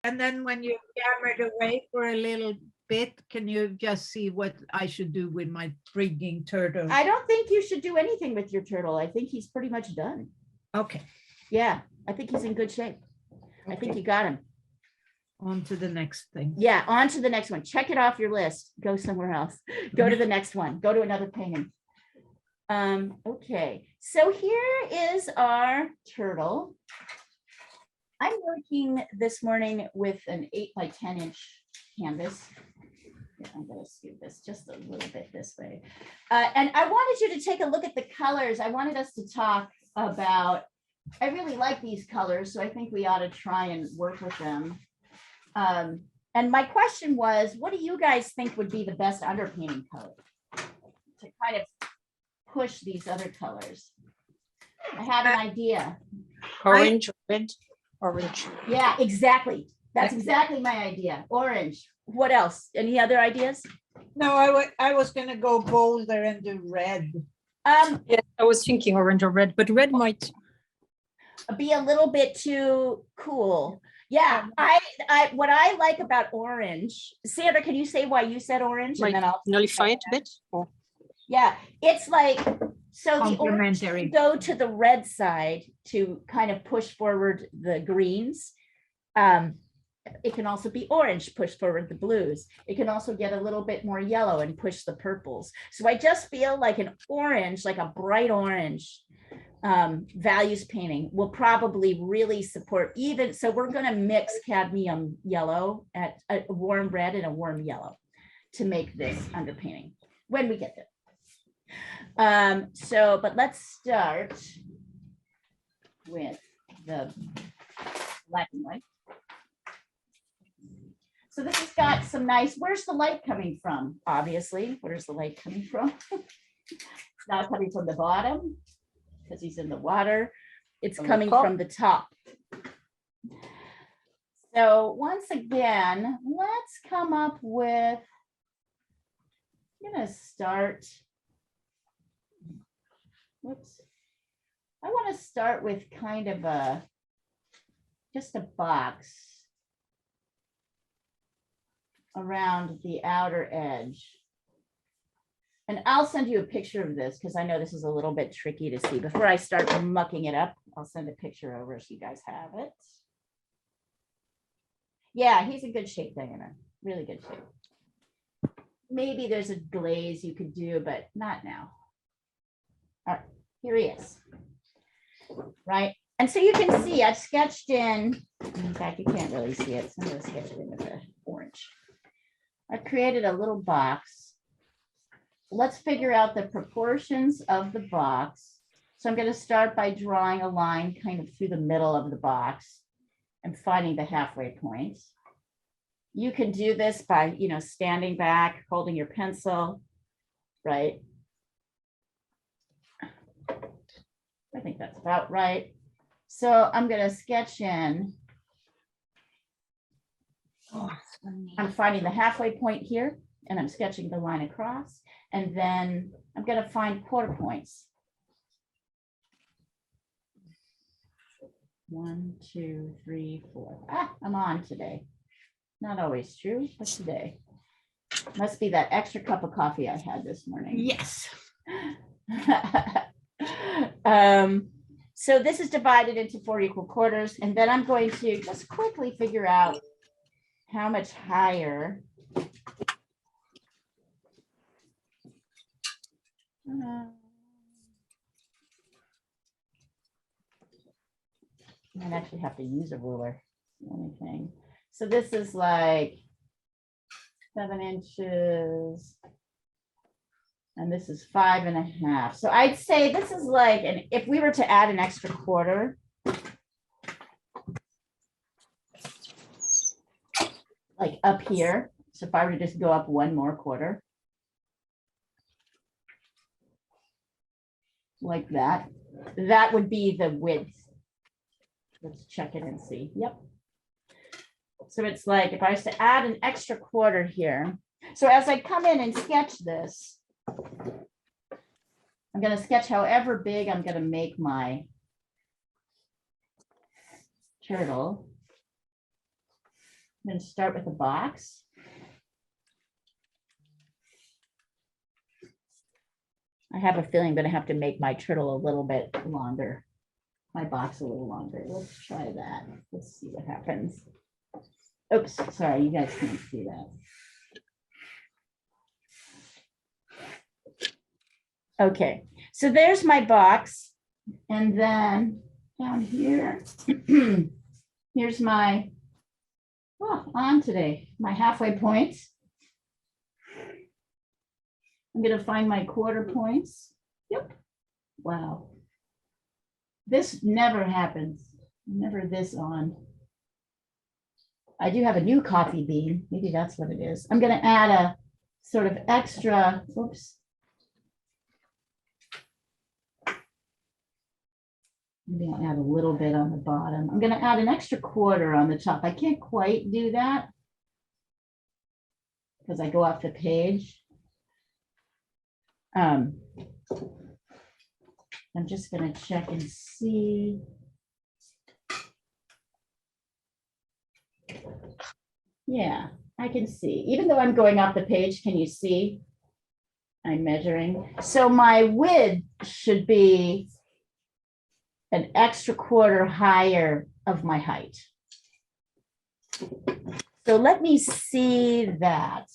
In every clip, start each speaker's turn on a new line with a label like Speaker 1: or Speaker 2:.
Speaker 1: And then when you hammered away for a little bit, can you just see what I should do with my frigging turtle?
Speaker 2: I don't think you should do anything with your turtle. I think he's pretty much done.
Speaker 1: Okay.
Speaker 2: Yeah, I think he's in good shape. I think you got him.
Speaker 1: On to the next thing.
Speaker 2: Yeah, on to the next one. Check it off your list. Go somewhere else. Go to the next one. Go to another painting. Okay, so here is our turtle. I'm working this morning with an 8 by 10 inch canvas. Yeah, I'm going to scoot this just a little bit this way. And I wanted you to take a look at the colors. I wanted us to talk about, I really like these colors, so I think we ought to try and work with them. And my question was, what do you guys think would be the best underpainting color to kind of push these other colors? I have an idea.
Speaker 3: Orange, red, orange.
Speaker 2: Yeah, exactly. That's exactly my idea. Orange. What else? Any other ideas?
Speaker 1: No, I was going to go bolder and do red.
Speaker 3: Yeah, I was thinking orange or red, but red might
Speaker 2: be a little bit too cool. Yeah, I what I like about orange, Sandra, can you say why you said orange?
Speaker 3: might
Speaker 2: And then I'll
Speaker 3: nullify it a bit. Or
Speaker 2: yeah, it's like, so the orange
Speaker 1: Complementary.
Speaker 2: go to the red side to kind of push forward the greens. It can also be orange, push forward the blues. It can also get a little bit more yellow and push the purples. So I just feel like an orange, like a bright orange values painting will probably really support even. So we're going to mix cadmium yellow at a warm red and a warm yellow to make this underpainting when we get there. But let's start with the black and white. So this has got some nice, where's the light coming from? Obviously, where's the light coming from? It's not coming from the bottom because he's in the water. It's coming from the top. So once again, let's come up with, I'm gonna start, whoops. I want to start with kind of just a box around the outer edge. And I'll send you a picture of this because I know this is a little bit tricky to see. Before I start mucking it up, I'll send a picture over so you guys have it. Yeah, he's in good shape, Diana. Really good shape. Maybe there's a glaze you could do, but not now. All right, here he is. Right. And so you can see I've sketched in fact, you can't really see it. So I'm going to sketch it in with the orange. I've created a little box. Let's figure out the proportions of the box. So I'm going to start by drawing a line kind of through the middle of the box and finding the halfway point. You can do this by, standing back, holding your pencil, right? I think that's about right. So I'm going to sketch in. I'm finding the halfway point here, and I'm sketching the line across. And then I'm going to find quarter points. 1, 2, 3, 4. I'm on today. Not always true, but today. Must be that extra cup of coffee I had this morning.
Speaker 1: Yes.
Speaker 2: So this is divided into 4 equal quarters, and then I'm going to just quickly figure out how much higher. I'd actually have to use a ruler. The only thing. So this is like 7 inches. And this is 5.5. So I'd say this is like, and if we were to add an extra quarter, like up here. So if I were to just go up 1 more quarter, like that, that would be the width. Let's check it and see. Yep. So it's like if I was to add an extra quarter here. So as I come in and sketch this, I'm going to sketch however big I'm going to make my turtle. I'm going to start with a box. I have a feeling I'm going to have to make my turtle a little bit longer, my box a little longer. Let's try that. Let's see what happens. Oops, sorry, you guys can't see that. Okay, so there's my box. And then down here, here's my, on today, my halfway points. I'm gonna find my quarter points. Yep. Wow. This never happens. Never this on. I do have a new coffee bean. Maybe that's what it is. I'm gonna add a sort of extra, oops. Maybe I'll add a little bit on the bottom. I'm gonna add an extra quarter on the top. I can't quite do that because I go off the page. I'm just going to check and see. Yeah, I can see. Even though I'm going off the page, can you see? I'm measuring. So my width should be an extra quarter higher of my height. So let me see that.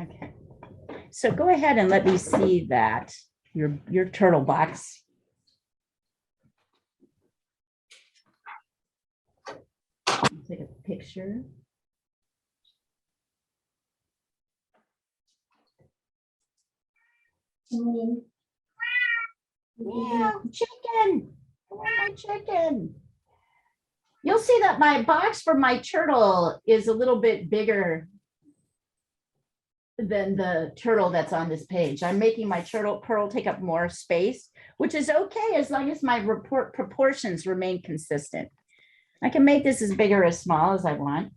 Speaker 2: Okay, so go ahead and let me see that, your turtle box. Take a picture. Yeah, chicken. I want my chicken. You'll see that my box for my turtle is a little bit bigger than the turtle that's on this page. I'm making my pearl take up more space, which is okay as long as my proportions remain consistent. I can make this as big or as small as I want.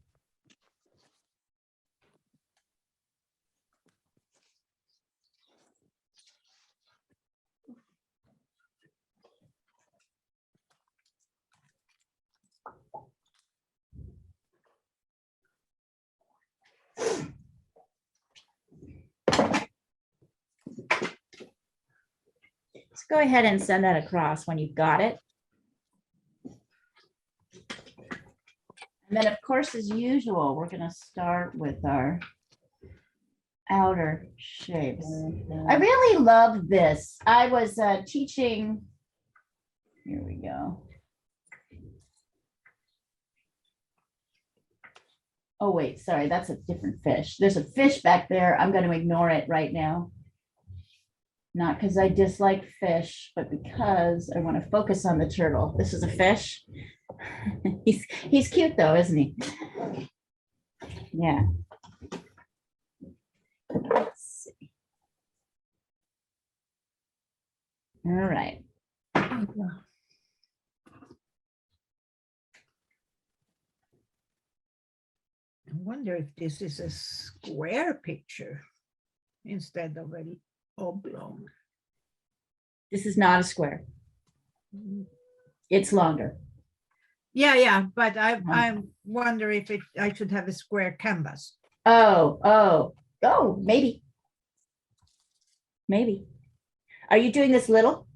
Speaker 2: Let's go ahead and send that across when you've got it. And then, of course, as usual, we're going to start with our outer shapes. I really love this. I was teaching, here we go. Oh, wait, sorry, that's a different fish. There's a fish back there. I'm going to ignore it right now. Not because I dislike fish, but because I want to focus on the turtle. This is a fish. He's cute though, isn't he? Yeah. Let's see. All right.
Speaker 1: I wonder if this is a square picture instead of an oblong.
Speaker 2: This is not a square. It's longer.
Speaker 1: Yeah, but I wonder if I should have a square canvas.
Speaker 2: Oh, maybe. Maybe. Are you doing this little?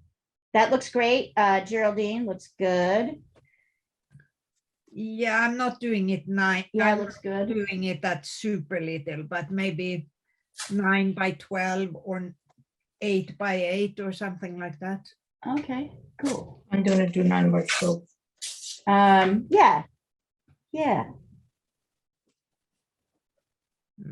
Speaker 2: That looks great. Geraldine, looks good.
Speaker 1: Yeah, I'm not doing it 9.
Speaker 2: Yeah,
Speaker 1: I'm
Speaker 2: looks good.
Speaker 1: doing it at super little, but maybe 9 by 12 or 8 by 8 or something like that.
Speaker 2: Okay, cool.
Speaker 3: I'm gonna do 9 by 12.
Speaker 2: Yeah. I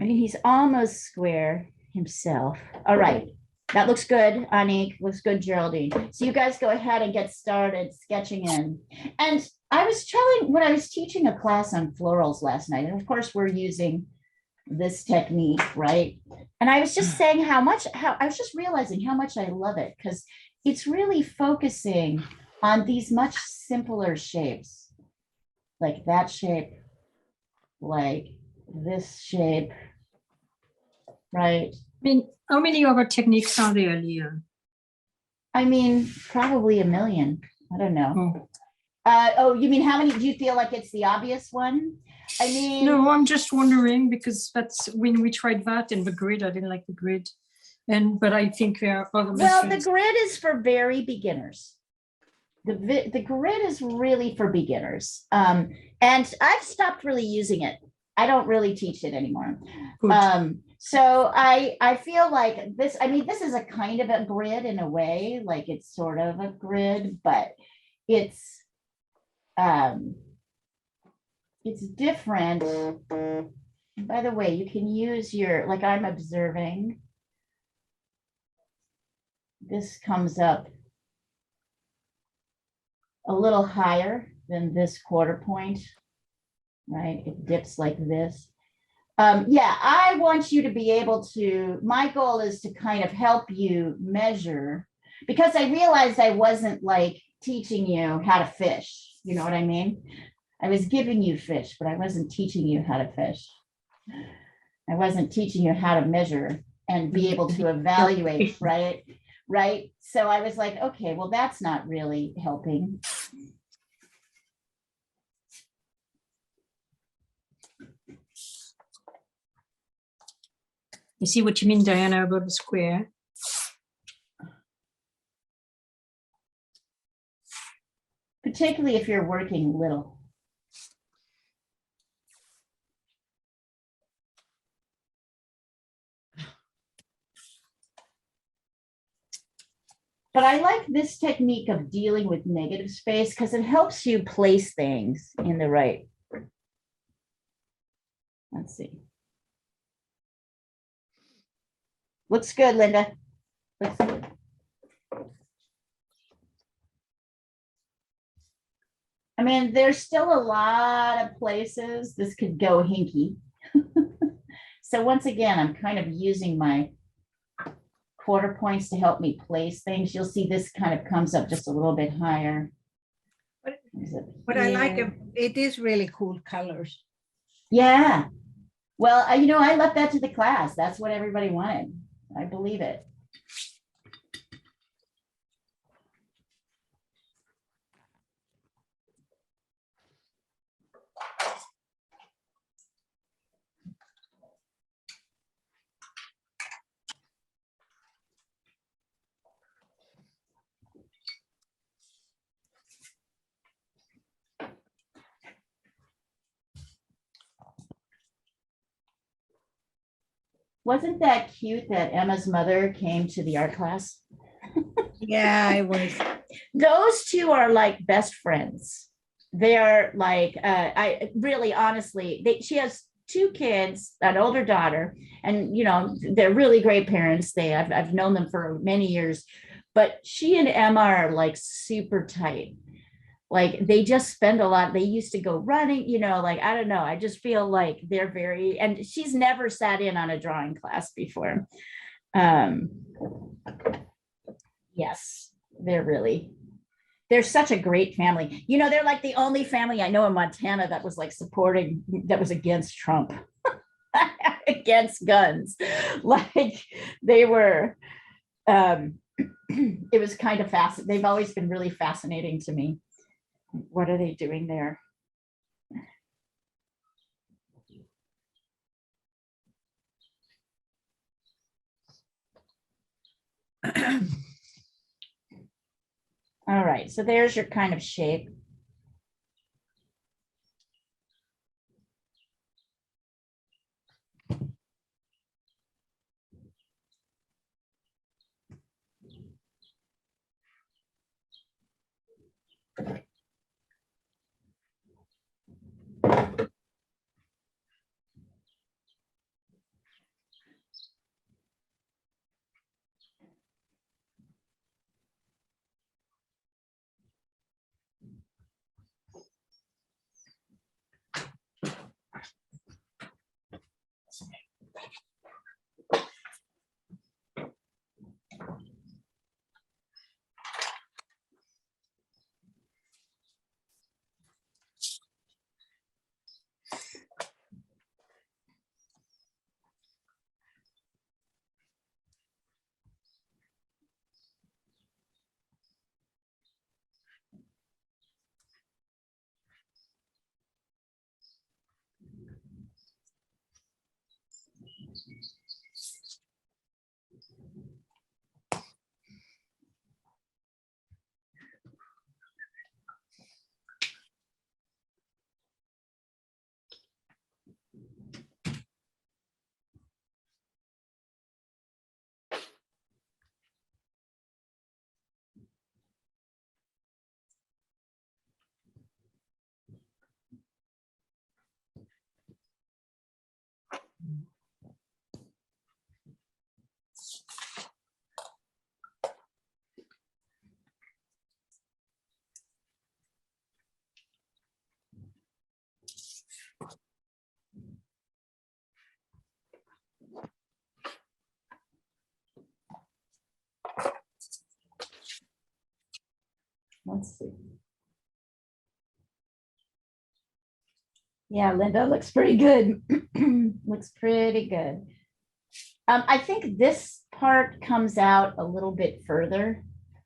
Speaker 2: mean, he's almost square himself. All right. That looks good, Anik. Looks good, Geraldine. So you guys go ahead and get started sketching in. And I was when I was teaching a class on florals last night, and of course we're using this technique, right? And I was just saying how I was just realizing how much I love it, because it's really focusing on these much simpler shapes, like that shape, like this shape, right?
Speaker 3: I mean, how many other techniques are there, Leah?
Speaker 2: I mean, probably a million. I don't know.
Speaker 3: Oh.
Speaker 2: Oh, you mean how many? Do you feel like it's the obvious one? I mean,
Speaker 3: No, I'm just wondering because that's when we tried that and the grid, I didn't like the grid. But I think there are other
Speaker 2: well, the
Speaker 3: methods.
Speaker 2: grid is for very beginners. The grid is really for beginners. And I've stopped really using it. I don't really teach it anymore.
Speaker 3: Good.
Speaker 2: So I feel like this, I mean, this is a kind of a grid in a way, like it's sort of a grid, but it's different. By the way, you can use your, like I'm observing. This comes up a little higher than this quarter point, right? It dips like this. Yeah, I want you to be able to, my goal is to kind of help you measure, because I realized I wasn't like teaching you how to fish. You know what I mean? I was giving you fish, but I wasn't teaching you how to fish. I wasn't teaching you how to measure and be able to evaluate, right? Right. So I was like, okay, well, that's not really helping.
Speaker 3: You see what you mean, Diana, about the square?
Speaker 2: Particularly if you're working little. But I like this technique of dealing with negative space because it helps you place things in the right. Let's see. Looks good, Linda. Looks good. I mean, there's still a lot of places this could go hinky. So once again, I'm kind of using my quarter points to help me place things. You'll see this kind of comes up just a little bit higher.
Speaker 1: But I like it is really cool colors.
Speaker 2: Yeah. Well, you know, I left that to the class. That's what everybody wanted. I believe it. Wasn't that cute that Emma's mother came to the art class?
Speaker 1: Yeah, I was.
Speaker 2: Those two are like best friends. They are like, I really, honestly, she has two kids, an older daughter, and you know, they're really great parents. I've known them for many years, but she and Emma are like super tight. Like they just spend a lot. They used to go running, you know, like, I don't know. I just feel like they're very, and she's never sat in on a drawing class before. Yes, they're such a great family. You know, they're like the only family I know in Montana that was like that was against Trump, against guns. Like they were, it was kind of fascinating. They've always been really fascinating to me. What are they doing there? All right, so there's your kind of shape. Let's see. Yeah, Linda, looks pretty good. Looks pretty good. I think this part comes out a little bit further.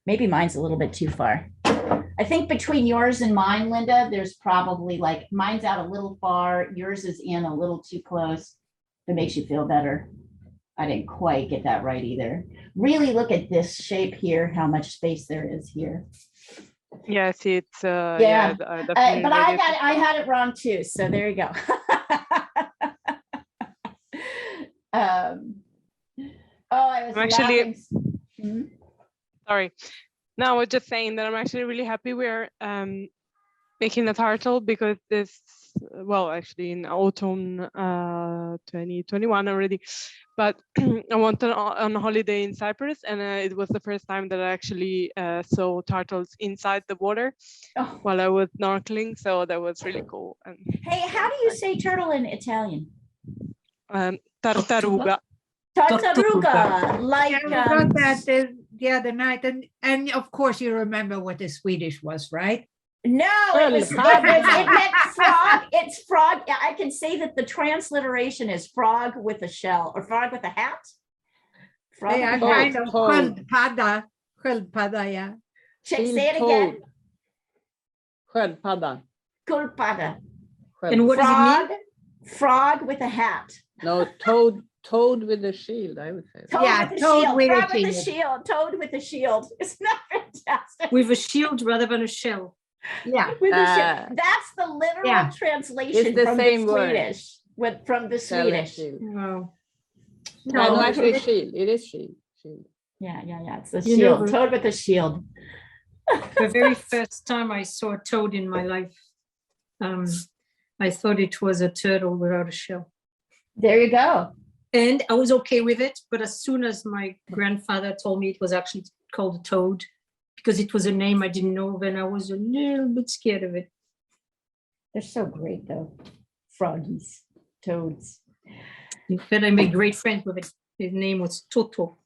Speaker 2: Maybe mine's a little bit too far. I think between yours and mine, Linda, there's probably like mine's out a little far, yours is in a little too close. If it makes you feel better. I didn't quite get that right either. Really look at this shape here, how much space there is here.
Speaker 4: Yes, it's
Speaker 2: Yeah.
Speaker 4: definitely
Speaker 2: But
Speaker 4: ready to
Speaker 2: I had it wrong too. So there you go. I was
Speaker 4: I'm actually-
Speaker 2: laughing. Hmm?
Speaker 4: Sorry. No, I was just saying that I'm actually really happy we're making a turtle because this, well, actually in autumn 2021 already, but I went on a holiday in Cyprus, and it was the first time that I actually saw turtles inside the water
Speaker 2: Oh.
Speaker 4: while I was snorkeling. So that was really cool. And
Speaker 2: Hey, how do you say turtle in Italian?
Speaker 4: tartaruga.
Speaker 2: Tartaruga, like
Speaker 1: Yeah, we got that the other night, and of course you remember what the Swedish was, right?
Speaker 2: no, it was it meant frog. It's frog. I can say that the transliteration is frog with a shell or frog with a hat. Frog
Speaker 1: They are
Speaker 2: with a hat.
Speaker 1: kind of sköldpadda. Sköldpadda, yeah.
Speaker 2: Say it again.
Speaker 5: Sköldpadda.
Speaker 2: Sköldpadda.
Speaker 3: And what does it mean?
Speaker 2: Frog with a hat.
Speaker 5: No, toad with a shield, I would say.
Speaker 2: Toad
Speaker 1: Yeah,
Speaker 2: with a
Speaker 1: toad
Speaker 2: shield.
Speaker 1: with a
Speaker 2: Frog with a
Speaker 1: shield.
Speaker 2: shield. Toad with a shield. Isn't that fantastic?
Speaker 3: With a shield rather than a shell.
Speaker 1: Yeah.
Speaker 2: With a shield. That's the literal
Speaker 1: Yeah.
Speaker 2: translation
Speaker 5: It's the
Speaker 2: from
Speaker 5: same
Speaker 2: the
Speaker 5: word.
Speaker 2: Swedish. From the
Speaker 5: Shell and
Speaker 2: Swedish.
Speaker 5: shield.
Speaker 3: Wow.
Speaker 5: No, actually shield. It is shield. Shield.
Speaker 2: Yeah. It's the
Speaker 3: You know,
Speaker 2: shield. Toad with a shield.
Speaker 3: The very first time I saw a toad in my life, I thought it was a turtle without a shell.
Speaker 2: There you go.
Speaker 3: And I was okay with it, but as soon as my grandfather told me it was actually called a toad, because it was a name I didn't know, then I was a little bit scared of it.
Speaker 2: They're so great though. Froggies, toads.
Speaker 3: But I made great friends with it. His name was Toto.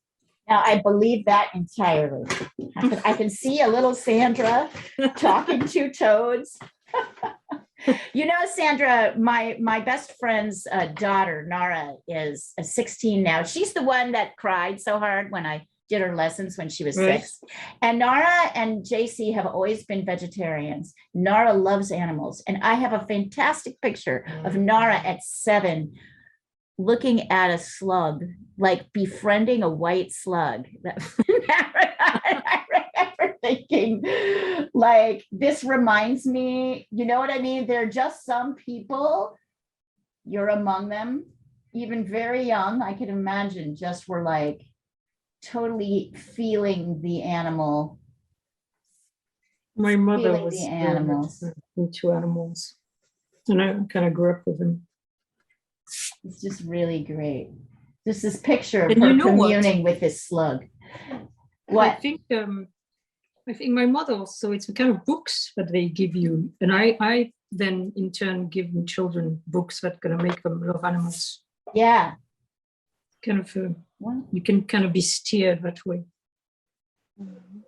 Speaker 2: Now I believe that entirely. I can see a little Sandra talking to toads. You know, Sandra, my best friend's daughter, Nara, is 16 now. She's the one that cried so hard when I did her lessons when she was
Speaker 3: Right.
Speaker 2: 6. And Nara and JC have always been vegetarians. Nara loves animals. And I have a fantastic picture of Nara at 7 looking at a slug, like befriending a white slug. I remember thinking, like, this reminds me, you know what I mean? There are just some people, you're among them, even very young, I can imagine, just were like totally feeling the animal.
Speaker 3: My mother
Speaker 2: Feeling
Speaker 3: was
Speaker 2: the
Speaker 3: very
Speaker 2: animals.
Speaker 3: much into animals, and I kind of grew up with them.
Speaker 2: It's just really great. Just this picture of
Speaker 3: And
Speaker 2: her
Speaker 3: you know what?
Speaker 2: communing with this slug.
Speaker 3: I
Speaker 2: What?
Speaker 3: think my mother also, it's a kind of books that they give you, and I then in turn give children books that gonna make them love animals.
Speaker 2: Yeah.
Speaker 3: Kind of
Speaker 2: Well,
Speaker 3: you can kind of be steered that way.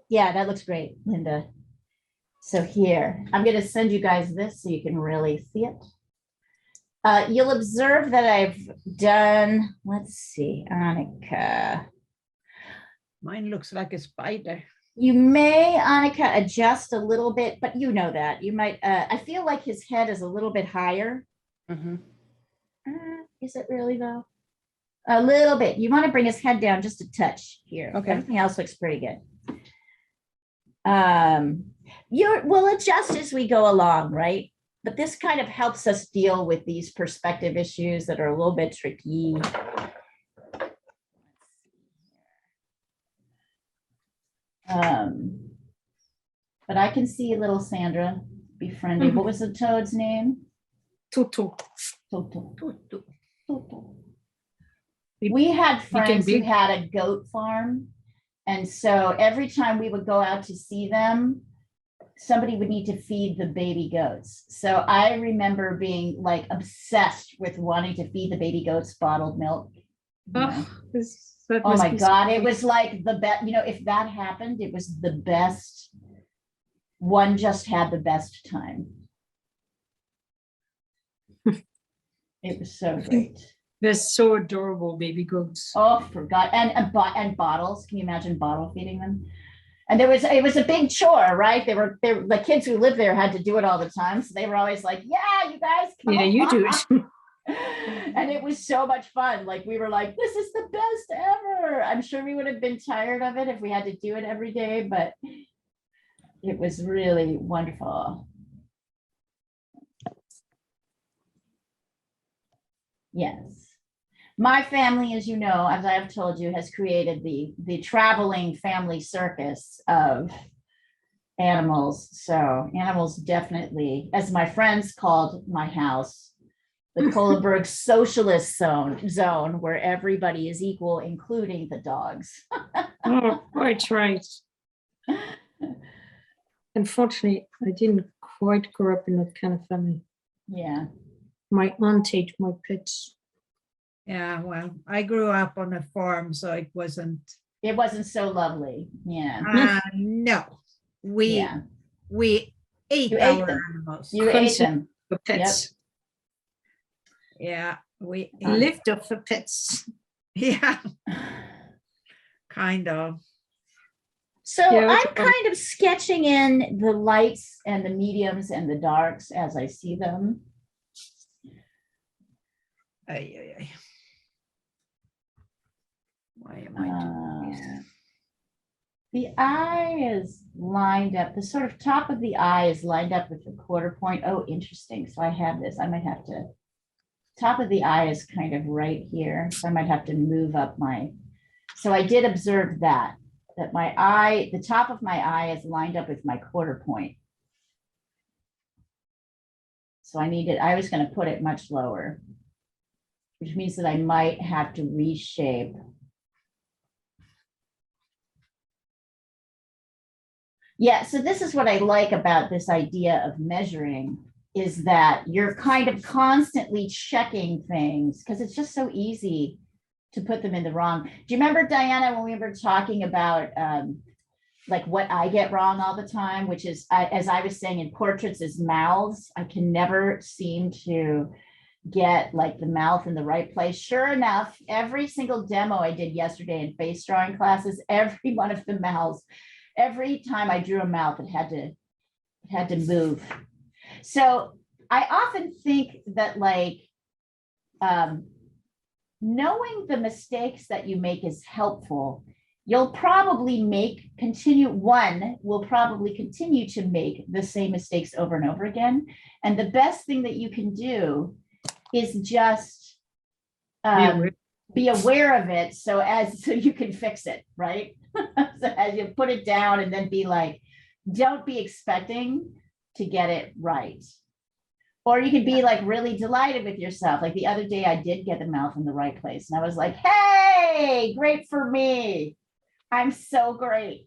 Speaker 2: yeah, that looks great, Linda. So here, I'm going to send you guys this so you can really see it. You'll observe that I've done, let's see, Annika.
Speaker 1: Mine looks like a spider.
Speaker 2: You may, Annika, adjust a little bit, but you know that. You might, I feel like his head is a little bit higher.
Speaker 5: Mhm.
Speaker 2: Is it really though? A little bit. You want to bring his head down just a touch here.
Speaker 5: Okay.
Speaker 2: Everything else looks pretty good. We'll adjust as we go along, right? But this kind of helps us deal with these perspective issues that are a little bit tricky. But I can see little Sandra befriending. What was the toad's name?
Speaker 3: Toto.
Speaker 2: Toto.
Speaker 1: Tutu.
Speaker 2: Toto.
Speaker 3: Be-
Speaker 2: We had
Speaker 3: became
Speaker 2: friends who
Speaker 3: big.
Speaker 2: had a goat farm. And so every time we would go out to see them, somebody would need to feed the baby goats. So I remember being like obsessed with wanting to feed the baby goats bottled milk. you know.
Speaker 3: Oh, that
Speaker 2: Oh
Speaker 3: must
Speaker 2: my
Speaker 3: be so
Speaker 2: God, it
Speaker 3: good.
Speaker 2: was like the best, if that happened, it was the best. One just had the best time. It was so great.
Speaker 3: They're so adorable, baby goats.
Speaker 2: Oh, forgot, and bottles. Can you imagine bottle feeding them? And it was a big chore, right? The kids who lived there had to do it all the time. So they were always like, yeah, you guys come
Speaker 3: Yeah, you do
Speaker 2: on."
Speaker 3: it.
Speaker 2: And it was so much fun. Like we were like, this is the best ever. I'm sure we would have been tired of it if we had to do it every day, but it was really wonderful. Yes. My family, as you know, as I have told you, has created the traveling family circus of animals. So animals definitely, as my friends called my house, the Kohlenberg socialist zone where everybody is equal, including the dogs.
Speaker 3: Oh, quite right. Unfortunately, I didn't quite grow up in that kind of family.
Speaker 2: Yeah.
Speaker 3: My aunt ate my pets.
Speaker 1: Yeah, well, I grew up on a farm, so it wasn't.
Speaker 2: It wasn't so lovely. Yeah.
Speaker 1: No, we
Speaker 2: Yeah.
Speaker 1: we ate
Speaker 2: You ate
Speaker 1: our
Speaker 2: them.
Speaker 1: animals.
Speaker 2: You ate
Speaker 3: Constant
Speaker 2: them.
Speaker 3: for pets.
Speaker 1: Yeah, we
Speaker 3: Lived off for pets.
Speaker 1: yeah, kind of.
Speaker 2: So
Speaker 3: Yeah,
Speaker 2: I'm kind of sketching in the lights and the mediums and the darks as I see them.
Speaker 1: Ay, ay, ay. Why am I doing this?
Speaker 2: The eye is lined up, the sort of top of the eye is lined up with the quarter point. Oh, interesting. So I have this, I might have to, top of the eye is kind of right here. So I might have to move up so I did observe that my eye, the top of my eye is lined up with my quarter point. So I was going to put it much lower, which means that I might have to reshape. Yeah, so this is what I like about this idea of measuring, is that you're kind of constantly checking things because it's just so easy to put them in the wrong. Do you remember, Diana, when we were talking about like what I get wrong all the time, which is, as I was saying in portraits, is mouths. I can never seem to get like the mouth in the right place. Sure enough, every single demo I did yesterday in face drawing classes, every one of the mouths, every time I drew a mouth, it had to move. So I often think that like knowing the mistakes that you make is helpful. You'll probably will probably continue to make the same mistakes over and over again. And the best thing that you can do is just be aware of it so you can fix it, right? So as you put it down and then be like, don't be expecting to get it right. Or you could be like really delighted with yourself. Like the other day I did get the mouth in the right place and I was like, hey, great for me. I'm so great.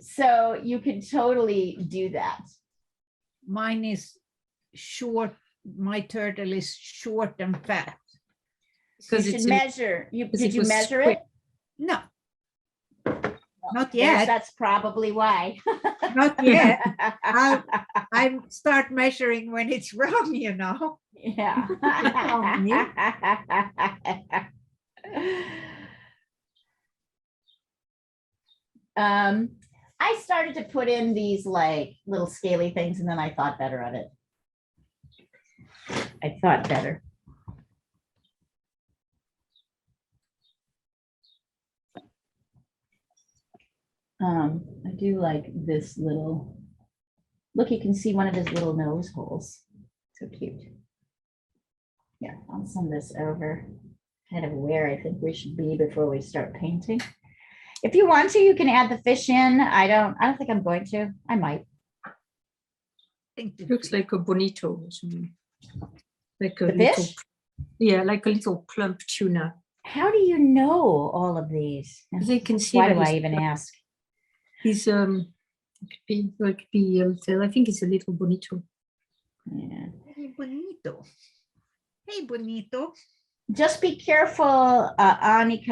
Speaker 2: So you can totally do that.
Speaker 1: Mine is short. My turtle is short and fat.
Speaker 2: You should measure. Did you measure it?
Speaker 1: No, not
Speaker 2: Yes,
Speaker 1: yet.
Speaker 2: that's probably why.
Speaker 1: Not yet. I start measuring when it's wrong, you know.
Speaker 2: Yeah. I started to put in these like little scaly things and then I thought better of it. I thought better. I do like this little, look, you can see one of his little nose holes. So cute. Yeah, I'll send this over. Kind of where I think we should be before we start painting. If you want to, you can add the fish in. I don't think I'm going to. I might.
Speaker 3: It looks like a bonito or something. Like a
Speaker 2: The
Speaker 3: little,
Speaker 2: fish?
Speaker 3: yeah, like a little plump tuna.
Speaker 2: How do you know all of these?
Speaker 3: They can see
Speaker 2: Why
Speaker 3: that
Speaker 2: do I
Speaker 3: he's-
Speaker 2: even ask?
Speaker 3: He's it could be I think it's a little bonito.
Speaker 2: Yeah.
Speaker 1: Hey, bonito. Hey, bonito.
Speaker 2: Just be careful, Anik,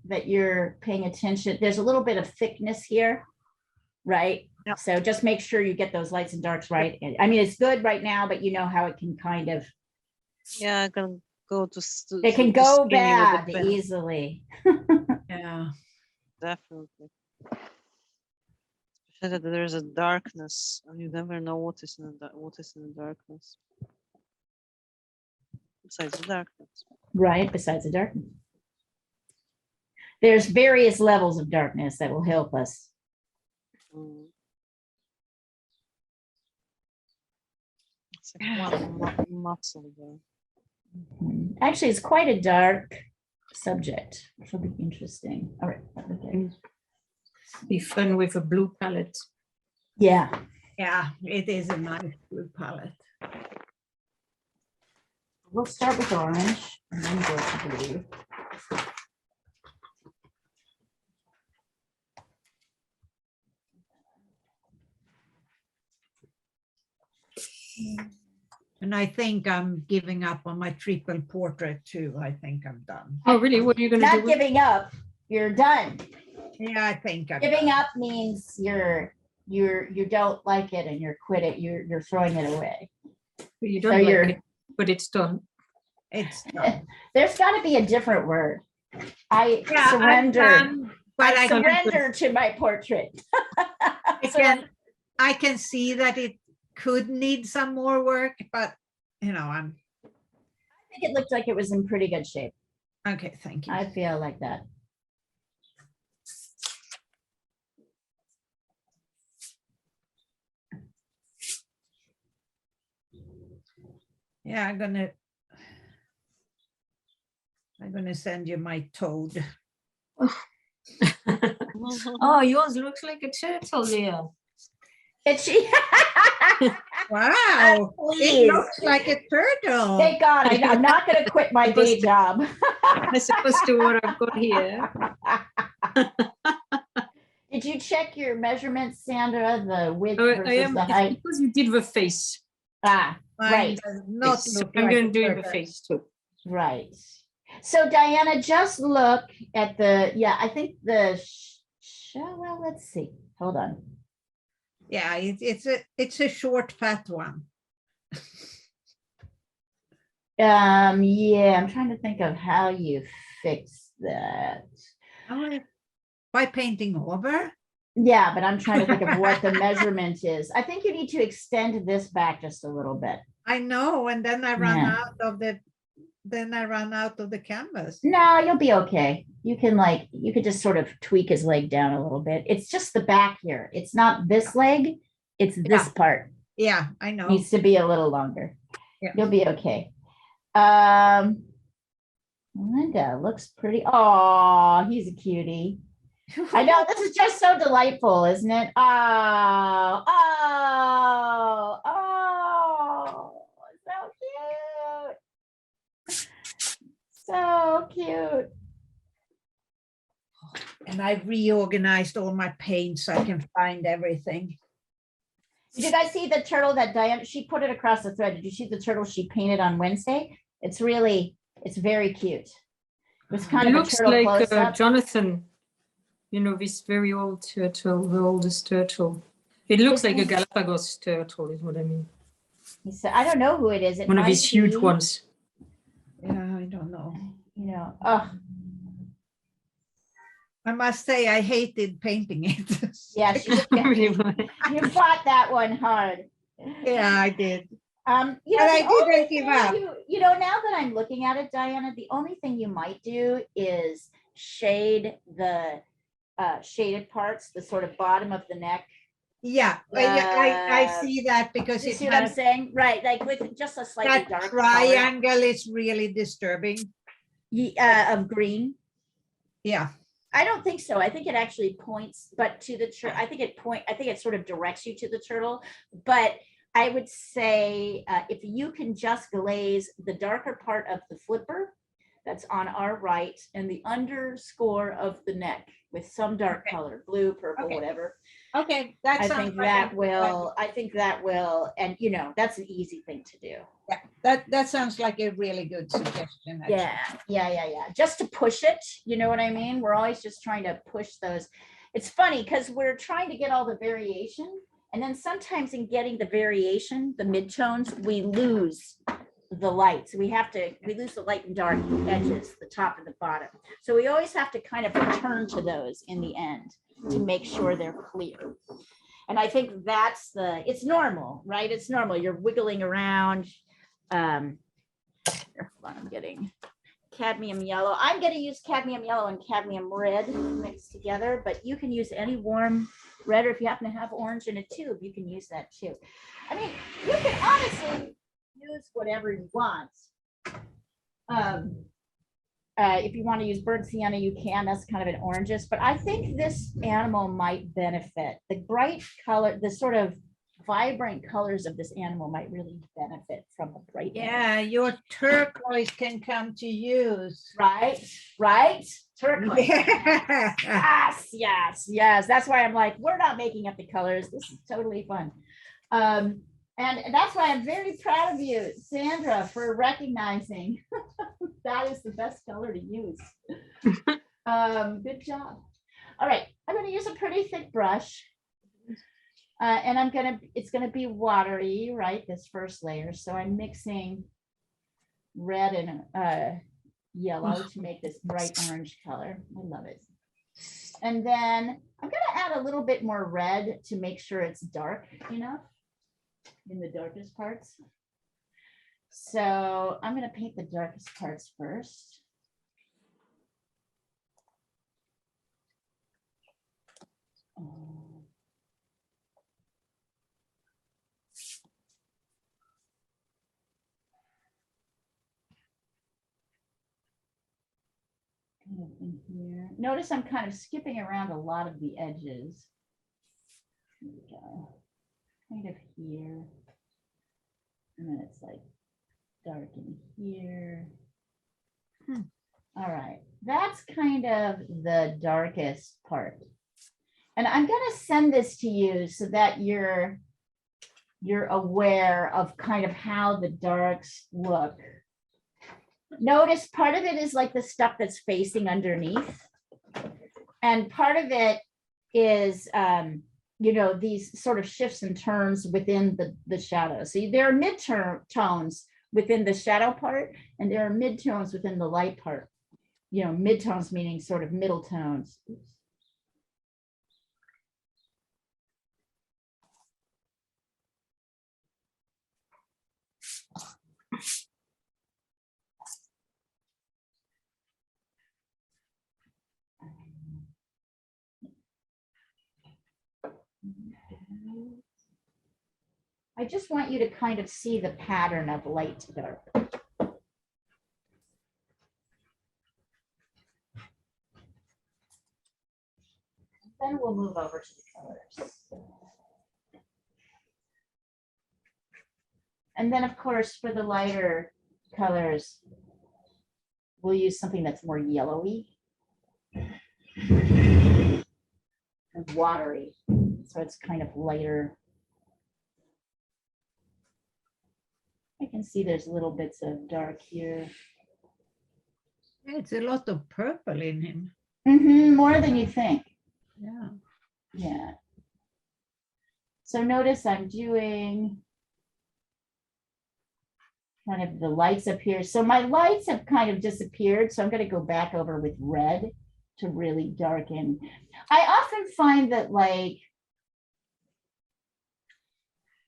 Speaker 2: that you're paying attention. There's a little bit of thickness here, right?
Speaker 1: Yep.
Speaker 2: So just make sure you get those lights and darks right. I mean, it's good right now, but you know how it can kind of,
Speaker 6: Yeah, I can go to.
Speaker 2: it can
Speaker 6: to
Speaker 2: go
Speaker 6: skinny with the
Speaker 2: bad
Speaker 6: pen,
Speaker 2: easily.
Speaker 1: Yeah.
Speaker 6: Definitely. Especially that there's a darkness, and you never know what is in the darkness. Besides the darkness.
Speaker 2: Right, besides the darkness. There's various levels of darkness that will help us.
Speaker 6: Mm. It's like one muscle there.
Speaker 2: Actually, it's quite a dark subject, which will be interesting. All right. Okay.
Speaker 3: Be fun with a blue palette.
Speaker 2: Yeah.
Speaker 1: Yeah, it is a nice blue palette.
Speaker 2: We'll start with orange and then go to blue.
Speaker 1: And I think I'm giving up on my triple portrait too. I think I'm done.
Speaker 3: Oh, really? What are you going to do?
Speaker 2: Not
Speaker 3: with-
Speaker 2: giving up. You're done.
Speaker 1: Yeah, I think I'm
Speaker 2: Giving
Speaker 1: done.
Speaker 2: up means you don't like it and you're quit it. You're throwing it away.
Speaker 3: You
Speaker 2: So
Speaker 3: don't like
Speaker 2: you're-
Speaker 3: it, but it's done.
Speaker 1: It's done.
Speaker 2: There's got to be a different word. I
Speaker 1: Yeah, I'm
Speaker 2: surrender.
Speaker 1: done, but
Speaker 2: I
Speaker 1: I can,
Speaker 2: surrender to my portrait.
Speaker 1: I can see that it could need some more work, but you know,
Speaker 2: I think it looked like it was in pretty good shape.
Speaker 1: okay. Thank you.
Speaker 2: I feel like that.
Speaker 1: Yeah, I'm gonna send you my toad.
Speaker 3: Oh, yours looks like a turtle there.
Speaker 2: It's she.
Speaker 1: Wow, it
Speaker 2: Please.
Speaker 1: looks like a turtle.
Speaker 2: Thank God. I'm not going to quit my day job.
Speaker 3: As opposed to what I've got here.
Speaker 2: Did you check your measurements, Sandra? The width
Speaker 3: I
Speaker 2: versus
Speaker 3: am,
Speaker 2: the
Speaker 3: it's
Speaker 2: height?
Speaker 3: because you did the face.
Speaker 2: Ah,
Speaker 1: Mine
Speaker 2: right.
Speaker 1: does not
Speaker 3: Face.
Speaker 1: look
Speaker 3: I'm
Speaker 1: like
Speaker 3: going
Speaker 1: a
Speaker 3: to do the
Speaker 1: turtle.
Speaker 3: face too.
Speaker 2: right. So Diana, just look at the, yeah, I think the, well, let's see. Hold on.
Speaker 1: Yeah, it's a short, fat one.
Speaker 2: Yeah, I'm trying to think of how you fix that.
Speaker 1: Oh, by painting over?
Speaker 2: Yeah, but I'm trying to think of what the measurement is. I think you need to extend this back just a little bit.
Speaker 1: I know, and then I run
Speaker 2: Yeah.
Speaker 1: out of the canvas.
Speaker 2: No, you'll be okay. You could just sort of tweak his leg down a little bit. It's just the back here. It's not this leg, it's this
Speaker 1: Yeah.
Speaker 2: part.
Speaker 1: Yeah, I know.
Speaker 2: Needs to be a little longer.
Speaker 1: Yeah.
Speaker 2: You'll be okay. Linda looks pretty. Oh, he's a cutie. I know, this is just so delightful, isn't it? Oh, so cute. So cute.
Speaker 1: And I reorganized all my paint so I can find everything.
Speaker 2: Did you guys see the turtle that Diana, she put it across the thread. Did you see the turtle she painted on Wednesday? It's very cute. It was kind
Speaker 3: It
Speaker 2: of a
Speaker 3: looks
Speaker 2: turtle
Speaker 3: like
Speaker 2: close up.
Speaker 3: Jonathan, you know, this very old turtle, the oldest turtle. It looks like a Galapagos turtle, is what I mean.
Speaker 2: He said, I don't know who it is. It
Speaker 3: One of
Speaker 2: might
Speaker 3: these huge
Speaker 2: be,
Speaker 3: ones.
Speaker 1: Yeah, I don't know.
Speaker 2: You know, oh,
Speaker 1: I must say I hated painting it.
Speaker 2: yeah,
Speaker 3: Really.
Speaker 2: you fought that one hard.
Speaker 1: Yeah, I did.
Speaker 2: You
Speaker 1: But
Speaker 2: know,
Speaker 1: I
Speaker 2: the only
Speaker 1: didn't give
Speaker 2: thing
Speaker 1: up.
Speaker 2: you know, now that I'm looking at it, Diana, the only thing you might do is shade the shaded parts, the sort of bottom of the neck.
Speaker 1: Yeah, I see that because
Speaker 2: You
Speaker 1: it
Speaker 2: see what I'm
Speaker 1: has
Speaker 2: saying? Right, like with just a slightly
Speaker 1: that
Speaker 2: darker
Speaker 1: triangle is really disturbing.
Speaker 2: of green.
Speaker 1: Yeah.
Speaker 2: I don't think so. I think it actually points, but to the I think it sort of directs you to the turtle. But I would say if you can just glaze the darker part of the flipper that's on our right and the underscore of the neck with some dark color, blue, purple,
Speaker 1: Okay.
Speaker 2: whatever.
Speaker 1: Okay, that
Speaker 2: I
Speaker 1: sounds
Speaker 2: think
Speaker 1: like
Speaker 2: that
Speaker 1: a-
Speaker 2: will, and you know, that's an easy thing to do.
Speaker 1: Yeah, that sounds like a really good suggestion. actually.
Speaker 2: Yeah. Just to push it, you know what I mean? We're always just trying to push those. It's funny because we're trying to get all the variation, and then sometimes in getting the variation, the midtones, we lose the lights. We lose the light and dark edges, the top and the bottom. So we always have to kind of return to those in the end to make sure they're clear. And I think it's normal, right? It's normal. You're wiggling around. I'm getting cadmium yellow. I'm going to use cadmium yellow and cadmium red mixed together, but you can use any warm red, or if you happen to have orange in a tube, you can use that too. I mean, you can honestly use whatever you want. If you want to use burnt sienna, you can. That's kind of an oranges, but I think this animal might benefit. The bright color, the sort of vibrant colors of this animal might really benefit from the bright.
Speaker 1: Yeah, your turquoise can come to use.
Speaker 2: Right? Turquoise.
Speaker 1: Yeah.
Speaker 2: Yes. That's why I'm like, we're not making up the colors. This is totally fun. And that's why I'm very proud of you, Sandra, for recognizing that is the best color to use. Good job. All right, I'm going to use a pretty thick brush. And it's going to be watery, right? This first layer. So I'm mixing red and yellow to make this bright orange color. I love it. And then I'm going to add a little bit more red to make sure it's dark enough in the darkest parts. So I'm going to paint the darkest parts first. In here. Notice I'm kind of skipping around a lot of the edges. Here we go. Kind of here. And then it's like dark in here. All right. That's kind of the darkest part. And I'm going to send this to you so that you're aware of kind of how the darks look. Notice part of it is like the stuff that's facing underneath. And part of it is, these sort of shifts and turns within the shadow. So there are mid-tones within the shadow part, and there are mid-tones within the light part. Mid-tones meaning sort of middle tones. I just want you to kind of see the pattern of light to dark. Then we'll move over to the colors. And then, of course, for the lighter colors, we'll use something that's more yellowy and watery. So it's kind of lighter. I can see there's little bits of dark here.
Speaker 1: It's a lot of purple in him.
Speaker 2: More than you think. Yeah. So notice I'm doing kind of the lights up here. So my lights have kind of disappeared. So I'm going to go back over with red to really darken. I often find that like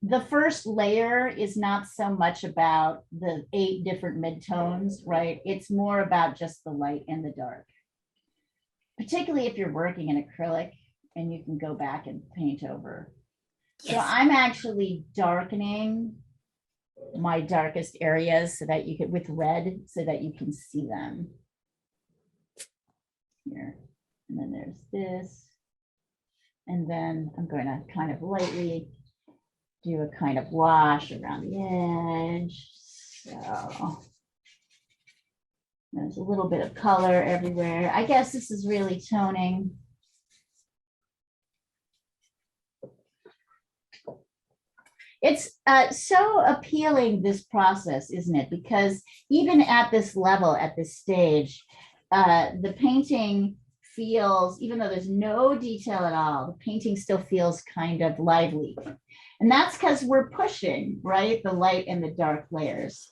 Speaker 2: the first layer is not so much about the 8 different midtones, right? It's more about just the light and the dark. particularly if you're working in acrylic and you can go back and paint over. So I'm actually darkening my darkest areas so that you can, with red, so that you can see them. Here, and then there's this. And then I'm going to kind of lightly do a kind of wash around the edge. So there's a little bit of color everywhere. I guess this is really toning. It's so appealing, this process, isn't it? Because even at this level, at this stage, the painting feels, even though there's no detail at all, the painting still feels kind of lively. And that's because we're pushing, right, the light and the dark layers.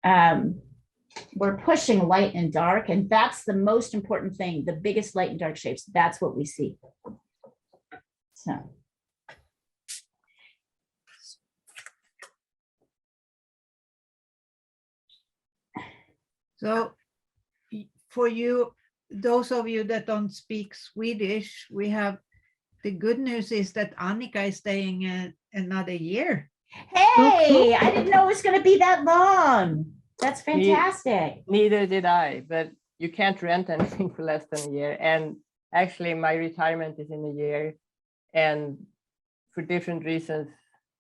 Speaker 2: We're pushing light and dark, and that's the most important thing, the biggest light and dark shapes. That's what we see.
Speaker 1: So for you, those of you that don't speak Swedish, we have, the good news is that Annika is staying another year.
Speaker 2: Hey, I didn't know it was going to be that long. That's fantastic.
Speaker 5: Neither did I, but you can't rent anything for less than a year. And actually my retirement is in a year, and for different reasons,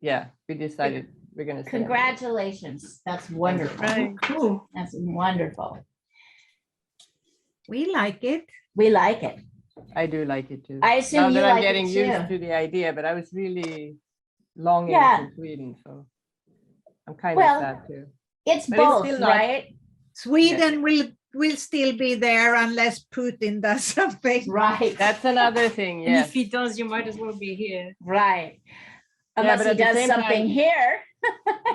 Speaker 5: yeah, we decided we're going to.
Speaker 2: Congratulations. That's wonderful.
Speaker 4: Right.
Speaker 3: Cool.
Speaker 2: That's wonderful.
Speaker 1: We like it.
Speaker 2: We like it.
Speaker 5: I do like it too.
Speaker 2: I assume
Speaker 5: now
Speaker 2: you
Speaker 5: that I'm
Speaker 2: like
Speaker 5: getting
Speaker 2: it
Speaker 5: used
Speaker 2: too.
Speaker 5: to the idea, but I was really longing
Speaker 2: Yeah.
Speaker 5: for Sweden, so I'm kind
Speaker 2: Well,
Speaker 5: of sad too.
Speaker 2: It's
Speaker 5: But it's
Speaker 2: both,
Speaker 5: still not-
Speaker 2: right?
Speaker 1: Sweden will still be there unless Putin does something.
Speaker 2: Right.
Speaker 5: That's another thing,
Speaker 3: And
Speaker 5: yes.
Speaker 3: if he does, you might as well be here.
Speaker 2: Right. Unless
Speaker 5: but
Speaker 2: he
Speaker 5: at the
Speaker 2: does
Speaker 5: same
Speaker 2: something
Speaker 5: time-
Speaker 2: here,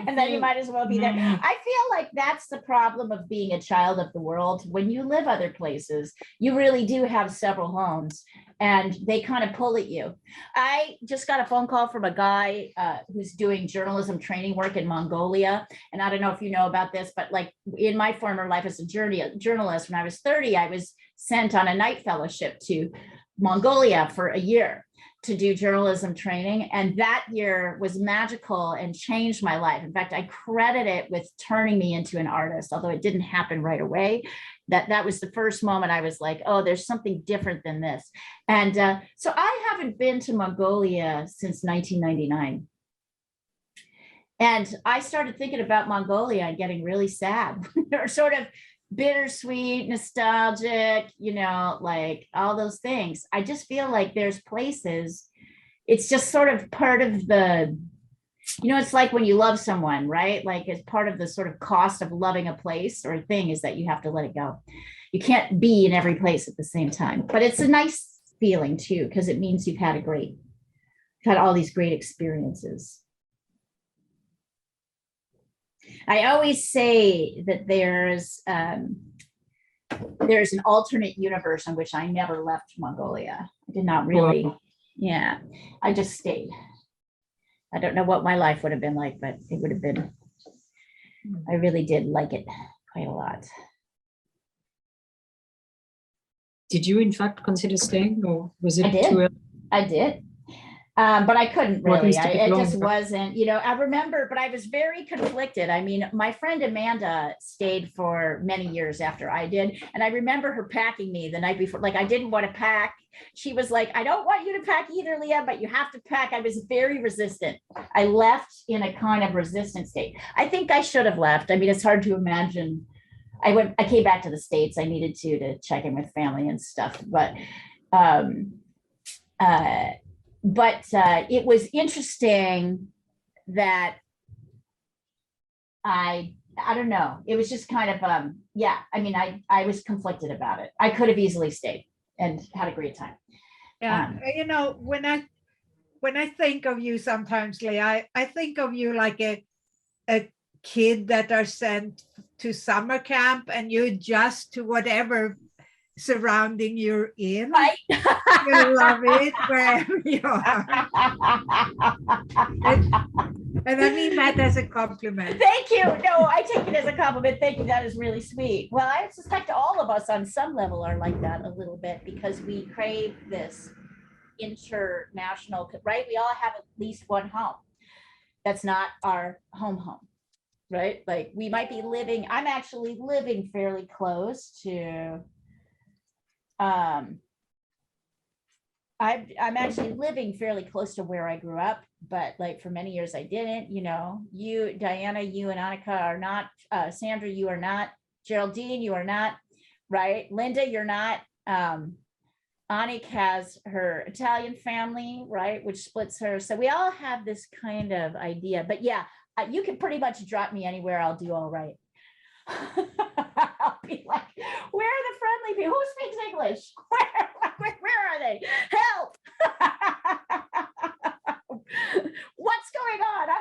Speaker 2: and then you might as well be there.
Speaker 3: Mm.
Speaker 2: I feel like that's the problem of being a child of the world. When you live other places, you really do have several homes, and they kind of pull at you. I just got a phone call from a guy who's doing journalism training work in Mongolia. And I don't know if you know about this, but like in my former life as a journalist, when I was 30, I was sent on a night fellowship to Mongolia for a year to do journalism training. And that year was magical and changed my life. In fact, I credit it with turning me into an artist, although it didn't happen right away. That was the first moment I was like, oh, there's something different than this. And so I haven't been to Mongolia since 1999. And I started thinking about Mongolia and getting really sad, or sort of bittersweet, nostalgic, you know, like all those things. I just feel like there's places, it's just sort of part of the, you know, it's like when you love someone, right? Like it's part of the sort of cost of loving a place or a thing is that you have to let it go. You can't be in every place at the same time, but it's a nice feeling too, because it means you've had all these great experiences. I always say that there's an alternate universe in which I never left Mongolia. I did not really, yeah, I just stayed. I don't know what my life would have been like, but it would have been, I really did like it quite a lot.
Speaker 3: Did you in fact consider staying, or was it
Speaker 2: I did.
Speaker 3: too early?
Speaker 2: I did. But I couldn't
Speaker 3: Or at
Speaker 2: really.
Speaker 3: least a bit
Speaker 2: It just
Speaker 3: longer.
Speaker 2: wasn't, you know, I remember, but I was very conflicted. I mean, my friend Amanda stayed for many years after I did. And I remember her packing me the night before, like I didn't want to pack. She was like, I don't want you to pack either, Leah, but you have to pack. I was very resistant. I left in a kind of resistant state. I think I should have left. I mean, it's hard to imagine. I came back to the States. I needed to check in with family and stuff, but it was interesting that I don't know. It was just kind of, yeah, I mean, I was conflicted about it. I could have easily stayed and had a great time.
Speaker 1: Yeah, you know, when I think of you sometimes, Leah, I think of you like a kid that are sent to summer camp and you adjust to whatever surrounding you're in.
Speaker 2: Right.
Speaker 1: You love it wherever you are. And I mean that as a compliment.
Speaker 2: Thank you. No, I take it as a compliment. Thank you. That is really sweet. Well, I suspect all of us on some level are like that a little bit because we crave this international, right? We all have at least one home. That's not our home, right? Like we might be living, I'm actually living fairly close to, I'm actually living fairly close to where I grew up, but like for many years I didn't, you know, you, Diana, you and Annika are not, Sandra, you are not, Geraldine, you are not, right? Linda, you're not. Annika has her Italian family, right? Which splits her. So we all have this kind of idea, but yeah, you can pretty much drop me anywhere. I'll do all right. I'll be like, where are the friendly people? Who speaks English? Where are they? Help! What's going on? I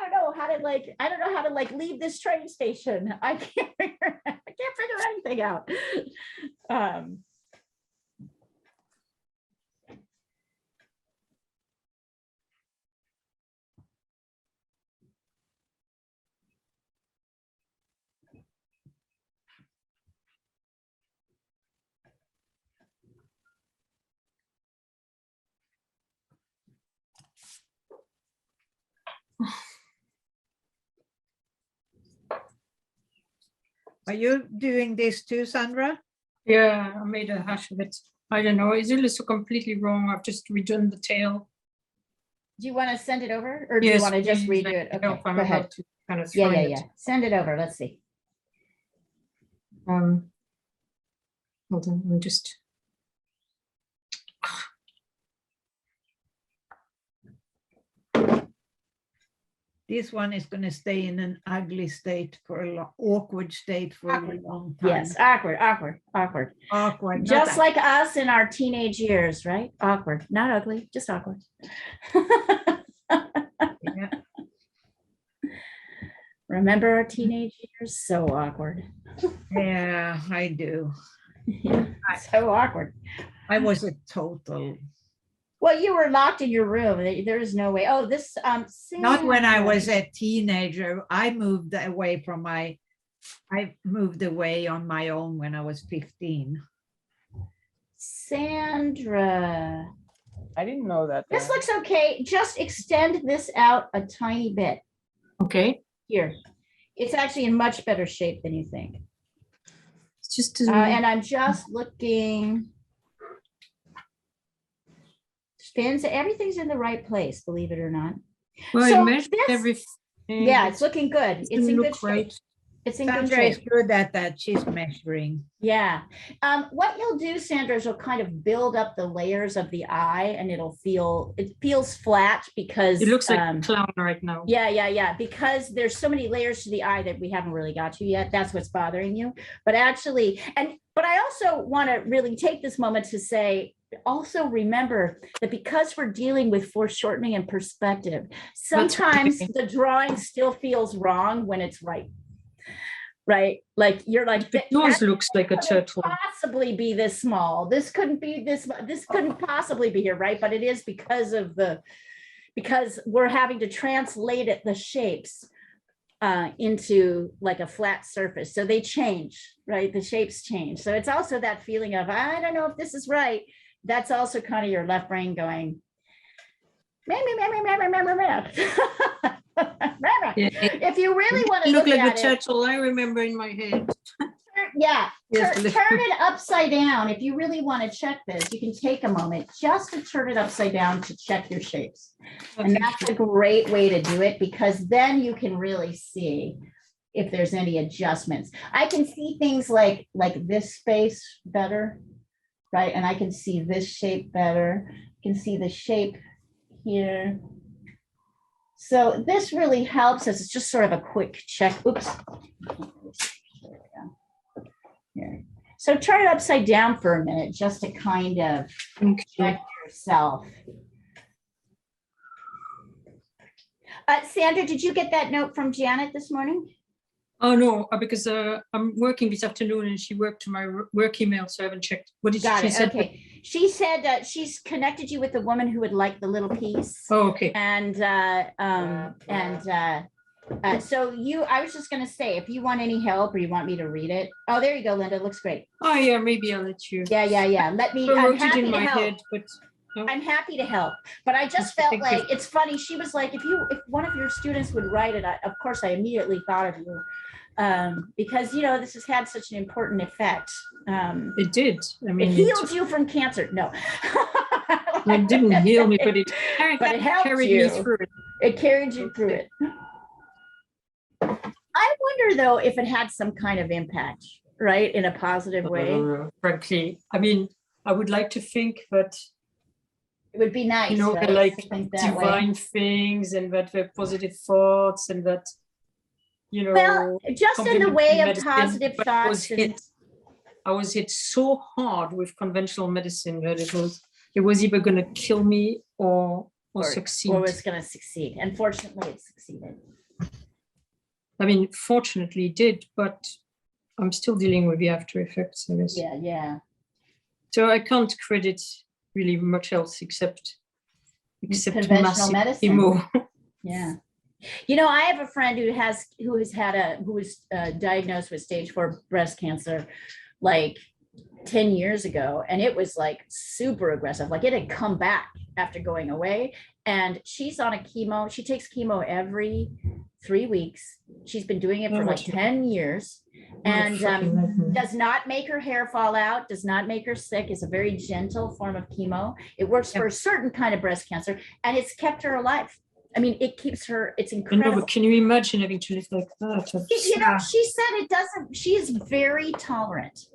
Speaker 2: don't know how to leave this train station. I can't figure anything out.
Speaker 1: Are you doing this too, Sandra?
Speaker 3: Yeah, I made a hash of it. I don't know. Is it so completely wrong? I've just redone the tail.
Speaker 2: Do you want to send it over or do you
Speaker 3: Yes,
Speaker 2: want to just
Speaker 3: please.
Speaker 2: redo it?
Speaker 3: I don't know
Speaker 2: Okay,
Speaker 3: if I'm
Speaker 2: go ahead.
Speaker 3: allowed to kind of
Speaker 2: Yeah.
Speaker 3: find it.
Speaker 2: Send it over. Let's see.
Speaker 3: Hold on, I'm just.
Speaker 1: This one is going to stay in an ugly state for awkward state for a long time.
Speaker 2: Yes, awkward.
Speaker 1: Awkward. not
Speaker 2: Just
Speaker 1: ugly.
Speaker 2: like us in our teenage years, right? Awkward, not ugly, just awkward.
Speaker 1: Yeah.
Speaker 2: Remember our teenage years? So awkward.
Speaker 1: Yeah, I do.
Speaker 2: So awkward.
Speaker 1: I was a total.
Speaker 2: Well, you were locked in your room. There is no way. Oh, this
Speaker 1: Not when I was
Speaker 2: Sandra.
Speaker 1: a teenager. I moved away on my own when I was 15.
Speaker 2: Sandra.
Speaker 5: I didn't know that.
Speaker 2: This looks okay. Just extend this out a tiny bit.
Speaker 3: Okay.
Speaker 2: Here. It's actually in much better shape than you think.
Speaker 3: It's just.
Speaker 2: And I'm just looking. Spins, everything's in the right place, believe it or not.
Speaker 3: well,
Speaker 2: so
Speaker 3: I measured
Speaker 2: this-
Speaker 3: everything.
Speaker 2: Yeah, it's looking good. It's in good shape.
Speaker 3: right.
Speaker 2: It's in good
Speaker 1: Sandra is
Speaker 2: shape.
Speaker 1: good at that. She's measuring.
Speaker 2: Yeah. What you'll do, Sandra, is you'll kind of build up the layers of the eye and it feels flat because
Speaker 3: It looks like a clown right now.
Speaker 2: Yeah. Because there's so many layers to the eye that we haven't really got to yet. That's what's bothering you. But actually, but I also want to really take this moment to say, also remember that because we're dealing with foreshortening and perspective, sometimes the drawing still feels wrong when it's right. Right? Like you're like,
Speaker 3: Yours looks like a turtle.
Speaker 2: possibly be this small. This couldn't be this couldn't possibly be here, right? But it is because we're having to translate the shapes into like a flat surface. So they change, right? The shapes change. So it's also that feeling of, I don't know if this is right. That's also kind of your left brain going, if you really want to
Speaker 3: Look
Speaker 2: look
Speaker 3: like
Speaker 2: at
Speaker 3: the
Speaker 2: it,
Speaker 3: turtle I remember in my head.
Speaker 2: turn it upside down. If you really want to check this, you can take a moment just to turn it upside down to check your shapes. And that's a great way to do it because then you can really see if there's any adjustments. I can see things like this space better, right? And I can see this shape better. You can see the shape here. So this really helps us. It's just sort of a quick check. Oops. There we go. Here. So turn it upside down for a minute just to kind of check yourself. Sandra, did you get that note from Janet this morning?
Speaker 3: Oh no, because I'm working this afternoon and she worked to my work email, so I haven't checked. What did
Speaker 2: Got
Speaker 3: she
Speaker 2: it.
Speaker 3: say?
Speaker 2: Okay. She said she's connected you with the woman who would like the little piece.
Speaker 3: Oh, okay.
Speaker 2: So I was just gonna say, if you want any help or you want me to read it. Oh, there you go, Linda. It looks great.
Speaker 3: Oh, yeah, maybe I'll let you.
Speaker 2: Yeah. Let me,
Speaker 3: I
Speaker 2: I'm
Speaker 3: wrote it
Speaker 2: happy
Speaker 3: in
Speaker 2: to
Speaker 3: my
Speaker 2: help.
Speaker 3: head, but no.
Speaker 2: I'm happy to help, but I just felt
Speaker 3: Thank you.
Speaker 2: like, it's funny. She was like, if one of your students would write it, of course, I immediately thought of you. Because, this has had such an important effect.
Speaker 3: It did. I
Speaker 2: It
Speaker 3: mean,
Speaker 2: healed you from cancer. No.
Speaker 3: it didn't heal me, but it
Speaker 2: But it helped
Speaker 3: carried
Speaker 2: you.
Speaker 3: me through it.
Speaker 2: It carried you through it. I wonder though, if it had some kind of impact, right? In a positive way.
Speaker 3: Frankly, I mean, I would like to think that,
Speaker 2: It would be nice,
Speaker 3: they're
Speaker 2: right?
Speaker 3: like
Speaker 2: to think that way.
Speaker 3: divine things, and that they're positive thoughts, and that,
Speaker 2: Well, just in the
Speaker 3: complementary
Speaker 2: way of
Speaker 3: medicine,
Speaker 2: positive
Speaker 3: but
Speaker 2: thoughts.
Speaker 3: I was hit so hard with conventional medicine that it was either going to kill me or succeed.
Speaker 2: Or was going to succeed. And fortunately, it succeeded.
Speaker 3: I mean, fortunately it did, but I'm still dealing with the after effects, I guess.
Speaker 2: Yeah.
Speaker 3: So I can't credit really much else except
Speaker 2: Conventional
Speaker 3: massive
Speaker 2: medicine.
Speaker 3: chemo.
Speaker 2: Yeah. I have a friend who was diagnosed with stage 4 breast cancer like 10 years ago. And it was like super aggressive. Like it had come back after going away. And she's on a chemo. She takes chemo every 3 weeks. She's been doing it for like 10 years. And does not make her hair fall out, does not make her sick. It's a very gentle form of chemo. It works for a certain kind of breast cancer, and it's kept her alive. I mean, it keeps her, it's incredible.
Speaker 3: No, but can you imagine having to live like that?
Speaker 2: She said it doesn't, she is very tolerant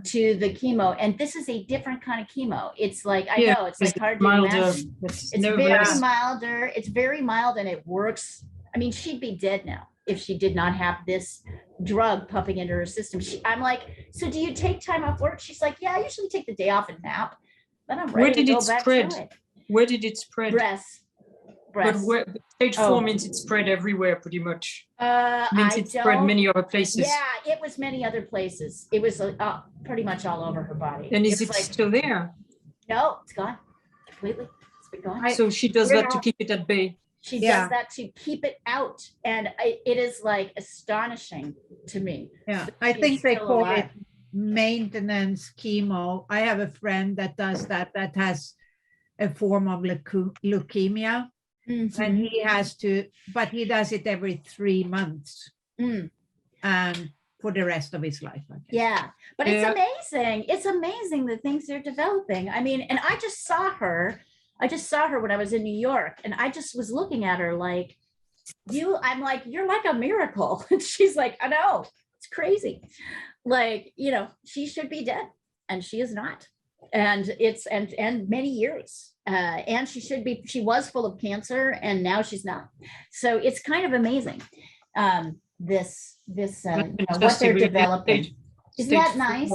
Speaker 2: to the chemo, and this is a different kind of chemo. It's like, I know, it's like hard to imagine. It's very mild, and it works. I mean, she'd be dead now if she did not have this drug pumping into her system. I'm like, so do you take time off work? She's like, yeah, I usually take the day off and nap, but I'm ready to go back to it.
Speaker 3: Where did it spread?
Speaker 2: Breast.
Speaker 3: But stage 4 means it spread everywhere pretty much. Means it spread many other places.
Speaker 2: Yeah, it was many other places. It was pretty much all over her body.
Speaker 3: And is it still there?
Speaker 2: No, it's gone completely. It's been gone.
Speaker 3: So she does that to keep it at bay.
Speaker 2: She does that to keep it out. And it is like astonishing to me.
Speaker 1: Yeah, I think they call it maintenance chemo. I have a friend that does that has a form of leukemia. Mm-hmm. And he has to, but he does it every 3 months. And for the rest of his life.
Speaker 2: Yeah, but it's amazing. It's amazing the things they're developing. I mean, and I just saw her when I was in New York, and I just was looking at her like, I'm like, you're like a miracle. And she's like, I know, it's crazy. Like, she should be dead, and she is not. And it's, and many years. And she was full of cancer, and now she's not. So it's kind of amazing. What they're developing. Isn't that nice?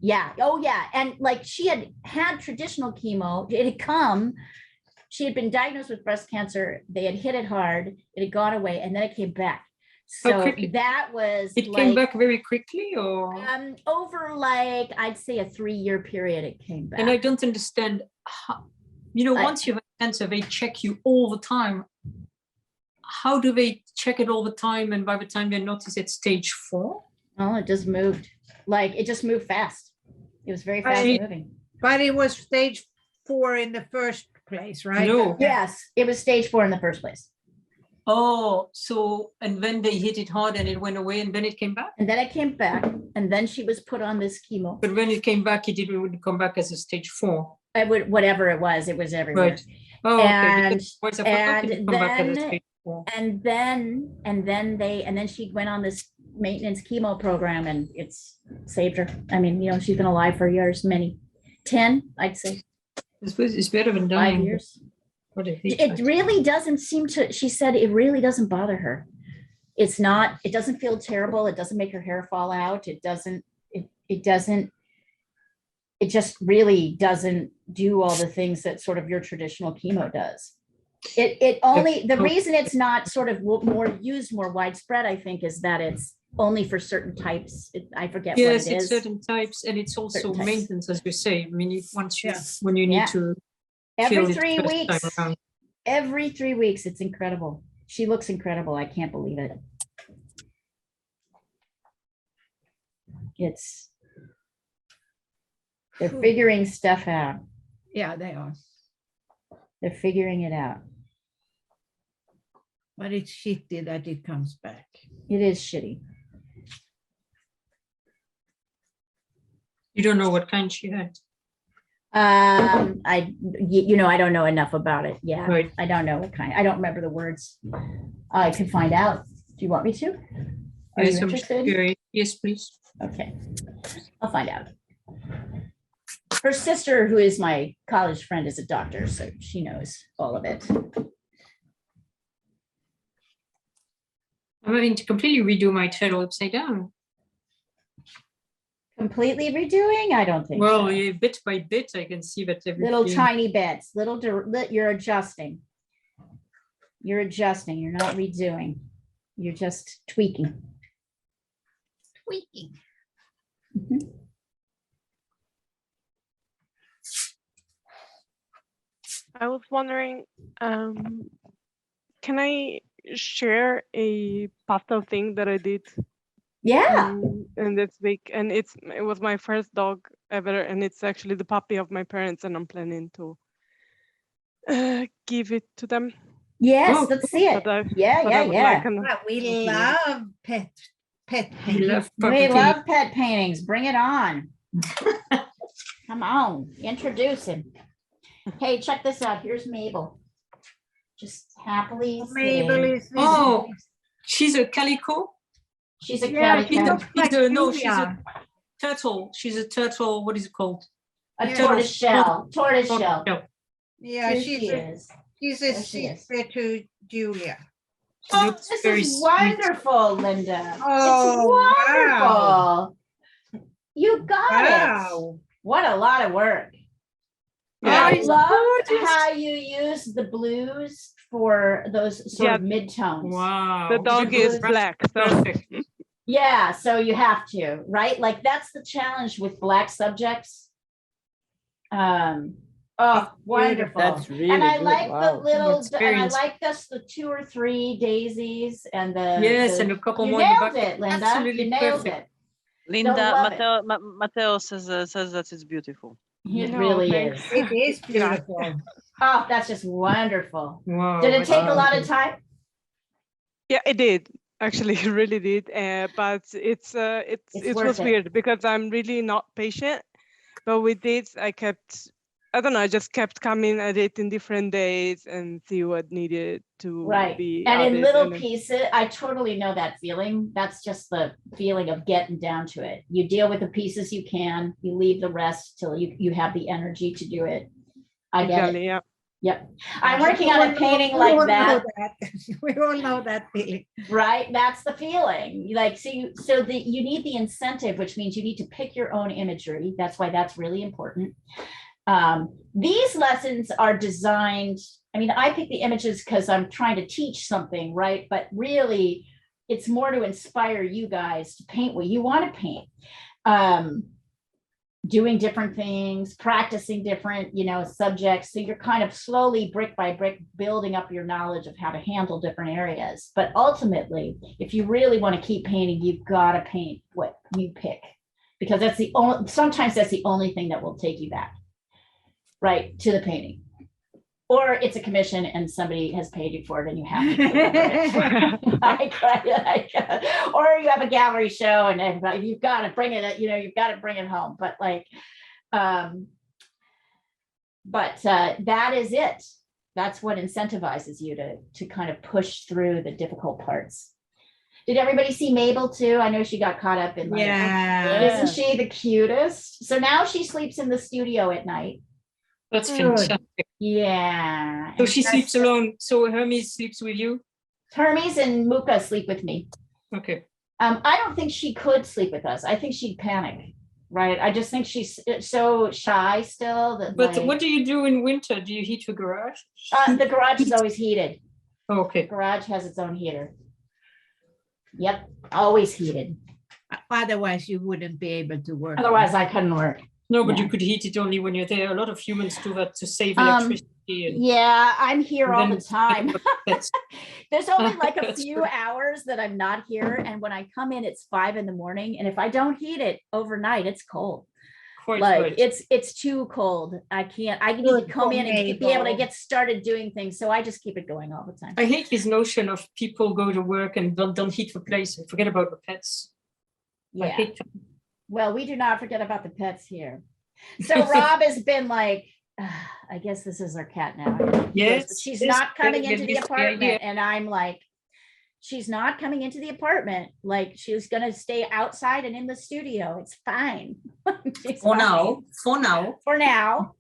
Speaker 2: Yeah. Oh yeah. And like she had traditional chemo. She had been diagnosed with breast cancer. They had hit it hard. It had gone away, and then it came back. So that was
Speaker 3: came back very quickly, or
Speaker 2: over like, I'd say a 3-year period it came back.
Speaker 3: And I don't understand how, once you have cancer, they check you all the time. How do they check it all the time? And by the time they notice it's stage 4?
Speaker 2: Oh, it just moved. Like it just moved fast. It was very fast moving.
Speaker 1: But it was stage 4 in the first place, right?
Speaker 3: No.
Speaker 2: Yes, it was stage 4 in the first place.
Speaker 3: Oh, so, and then they hit it hard and it went away, and then it came back?
Speaker 2: And then it came back, and then she was put on this chemo.
Speaker 3: But when it came back, it wouldn't come back as a stage 4.
Speaker 2: Whatever it was everywhere.
Speaker 3: Right. Oh,
Speaker 2: and,
Speaker 3: okay.
Speaker 2: And then she went on this maintenance chemo program, and it's saved her. I mean, she's been alive for years, 10, I'd say.
Speaker 3: It's better than dying.
Speaker 2: 5 years. It really doesn't seem to, she said it really doesn't bother her. It doesn't feel terrible. It doesn't make her hair fall out. It just really doesn't do all the things that sort of your traditional chemo does. The reason it's not sort of more widespread, I think, is that only for certain types. I forget
Speaker 3: Yes,
Speaker 2: what it
Speaker 3: it's
Speaker 2: is.
Speaker 3: certain types, and it's also
Speaker 2: Certain types.
Speaker 3: maintenance, as you say. I mean, once you
Speaker 1: Yeah.
Speaker 3: when you need
Speaker 2: Yeah.
Speaker 3: to
Speaker 2: Every
Speaker 3: kill it
Speaker 2: 3
Speaker 3: first
Speaker 2: weeks.
Speaker 3: time around.
Speaker 2: Every 3 weeks. It's incredible. She looks incredible. I can't believe it. They're figuring stuff out.
Speaker 1: Yeah, they are.
Speaker 2: They're figuring it out.
Speaker 1: But it's shitty that it comes back.
Speaker 2: It is shitty.
Speaker 3: You don't know what kind she had.
Speaker 2: I don't know enough about it. Yeah,
Speaker 3: Right.
Speaker 2: I don't know what kind. I don't remember the words. I could find out. Do you want me to? Are
Speaker 3: Yes,
Speaker 2: you
Speaker 3: I'm
Speaker 2: interested?
Speaker 3: curious. Yes, please.
Speaker 2: Okay, I'll find out. Her sister, who is my college friend, is a doctor, so she knows all of it.
Speaker 3: I'm having to completely redo my turtle upside down.
Speaker 2: Completely redoing? I don't think
Speaker 3: Well,
Speaker 2: so.
Speaker 3: yeah, bit by bit, I can see that everything.
Speaker 2: Little tiny bits, you're adjusting. You're adjusting, you're not redoing. You're just tweaking. Tweaking. Mhm.
Speaker 4: I was wondering, can I share a pastel thing that I did
Speaker 2: Yeah,
Speaker 4: in this week? And it was my first dog ever, and it's actually the puppy of my parents, and I'm planning to give it to them.
Speaker 2: yes,
Speaker 3: Oh,
Speaker 2: let's see it.
Speaker 4: But I
Speaker 2: Yeah,
Speaker 4: but
Speaker 2: yeah,
Speaker 4: I would
Speaker 2: yeah.
Speaker 4: like an-
Speaker 1: But we
Speaker 4: Okay.
Speaker 1: love pet
Speaker 3: I
Speaker 1: painting.
Speaker 3: love
Speaker 2: We
Speaker 3: puppy
Speaker 2: love pet paintings. Bring it on. Come on, introduce him. Hey, check this out. Here's Mabel. Just happily
Speaker 1: Mabel
Speaker 2: sitting.
Speaker 1: is
Speaker 3: Oh, she's a calico.
Speaker 2: She's a
Speaker 1: yeah, she
Speaker 2: calico,
Speaker 1: looks like
Speaker 3: No, she's
Speaker 1: Julia.
Speaker 3: a turtle. She's a turtle. What is it called?
Speaker 2: a
Speaker 1: Yeah.
Speaker 2: tortoise shell, tortoise shell.
Speaker 3: No.
Speaker 1: Yeah,
Speaker 2: Here
Speaker 1: she's
Speaker 2: she
Speaker 1: a,
Speaker 2: is.
Speaker 1: she's a
Speaker 2: There she is.
Speaker 1: sister to Julia.
Speaker 3: She
Speaker 2: Oh,
Speaker 3: looks
Speaker 2: this
Speaker 3: very
Speaker 2: is
Speaker 3: sweet.
Speaker 2: wonderful, Linda.
Speaker 1: Oh,
Speaker 2: It's wonderful. You got it.
Speaker 1: Wow.
Speaker 2: What a lot of work.
Speaker 4: Yeah,
Speaker 2: I
Speaker 3: it's
Speaker 2: love
Speaker 3: gorgeous.
Speaker 2: how you use the blues for those sort of midtones.
Speaker 3: Wow.
Speaker 4: The dog
Speaker 2: Is
Speaker 4: is
Speaker 2: it
Speaker 4: black, so
Speaker 3: Perfect.
Speaker 2: Yeah, so you have to, right? Like that's the challenge with black subjects. Oh, wonderful.
Speaker 5: That's really
Speaker 2: And I
Speaker 5: good.
Speaker 2: like the
Speaker 5: Wow.
Speaker 2: little,
Speaker 3: That's
Speaker 2: and
Speaker 3: very
Speaker 2: I like this, the 2 or 3 daisies and the.
Speaker 3: Yes,
Speaker 2: the-
Speaker 3: and a couple
Speaker 2: You
Speaker 3: more in the
Speaker 2: nailed
Speaker 3: back.
Speaker 2: it, Linda.
Speaker 3: Absolutely
Speaker 2: You nailed
Speaker 3: perfect.
Speaker 2: it.
Speaker 6: Linda,
Speaker 2: love it.
Speaker 6: Matteo says that it's beautiful.
Speaker 2: It
Speaker 4: No,
Speaker 2: really
Speaker 4: thanks.
Speaker 2: is.
Speaker 1: It is beautiful.
Speaker 2: Oh, that's just wonderful.
Speaker 3: Wow.
Speaker 2: Did it
Speaker 3: that's
Speaker 2: take a
Speaker 5: Wow.
Speaker 2: lot of
Speaker 3: wonderful.
Speaker 2: time?
Speaker 4: yeah, it did. Actually, it really did. But
Speaker 2: It's
Speaker 4: it
Speaker 2: worth
Speaker 4: was
Speaker 2: it.
Speaker 4: weird because I'm really not patient. But with this, I don't know, I just kept coming at it in different days and see what needed to
Speaker 2: Right.
Speaker 4: be
Speaker 2: And in
Speaker 4: added.
Speaker 2: little
Speaker 4: and then-
Speaker 2: pieces, I totally know that feeling. That's just the feeling of getting down to it. You deal with the pieces you can, you leave the rest till you have the energy to do it. I get it.
Speaker 4: Exactly, yeah.
Speaker 2: Yep. I'm working on a painting
Speaker 1: We
Speaker 2: like
Speaker 1: all
Speaker 2: that,
Speaker 1: know that. We all know that feeling.
Speaker 2: right? That's the feeling. Like, you need the incentive, which means you need to pick your own imagery. That's why that's really important. These lessons are designed, I mean, I pick the images because I'm trying to teach something, right? But really, it's more to inspire you guys to paint what you want to paint. Doing different things, practicing different, subjects. So you're kind of slowly, brick by brick, building up your knowledge of how to handle different areas. But ultimately, if you really want to keep painting, you've got to paint what you pick, because sometimes that's the only thing that will take you back, right, to the painting. Or it's a commission and somebody has paid you for it and you have to deliver it. Or you have a gallery show and everybody, you've got to bring it, you've got to bring it home. But that is it. That's what incentivizes you to kind of push through the difficult parts. Did everybody see Mabel too? I know she got caught up in
Speaker 1: Yeah.
Speaker 2: Isn't she the cutest? So now she sleeps in the studio at night.
Speaker 3: That's
Speaker 1: Good.
Speaker 3: fantastic.
Speaker 2: Yeah.
Speaker 3: So
Speaker 2: and
Speaker 3: she
Speaker 2: that's-
Speaker 3: sleeps alone. So Hermes sleeps with you?
Speaker 2: Hermes and Muka sleep with me.
Speaker 3: Okay.
Speaker 2: I don't think she could sleep with us. I think she'd panic, right? I just think she's so shy still that.
Speaker 3: But what do you do in winter? Do you heat your garage?
Speaker 2: The garage is always heated.
Speaker 3: Oh, okay.
Speaker 2: The garage has its own heater. Yep, always heated.
Speaker 1: Otherwise, you wouldn't be able to work.
Speaker 2: Otherwise, I couldn't work.
Speaker 3: No, but
Speaker 2: Yeah.
Speaker 3: you could heat it only when you're there. A lot of humans do that to save
Speaker 2: Um,
Speaker 3: electricity. And
Speaker 2: Yeah, I'm here all
Speaker 3: then
Speaker 2: the time.
Speaker 3: that's
Speaker 2: There's only like a
Speaker 3: That's
Speaker 2: few
Speaker 3: good.
Speaker 2: hours that I'm not here. And when I come in, it's 5 in the morning. And if I don't heat it overnight, it's cold.
Speaker 3: quite
Speaker 2: Like
Speaker 3: right.
Speaker 2: it's too cold. I can't, I need to
Speaker 1: Good
Speaker 2: come
Speaker 1: for
Speaker 2: in and be able to
Speaker 1: Mabel.
Speaker 2: get started doing things. So I just keep it going all the time.
Speaker 3: I hate this notion of people go to work and don't heat the place and forget about the pets. I
Speaker 2: Yeah.
Speaker 3: hate that.
Speaker 2: Well, we do not forget about the pets here. So Rob has been like, I guess this is our cat now. He goes,
Speaker 3: Yes,
Speaker 2: "But she's
Speaker 3: yes,
Speaker 2: not coming
Speaker 3: that
Speaker 2: into the
Speaker 3: is the
Speaker 2: apartment."
Speaker 3: idea.
Speaker 2: And I'm like, she's not coming into the apartment. Like she's gonna stay outside and in the studio. It's fine. She's
Speaker 7: For
Speaker 2: fine.
Speaker 7: now, for now.
Speaker 2: For now.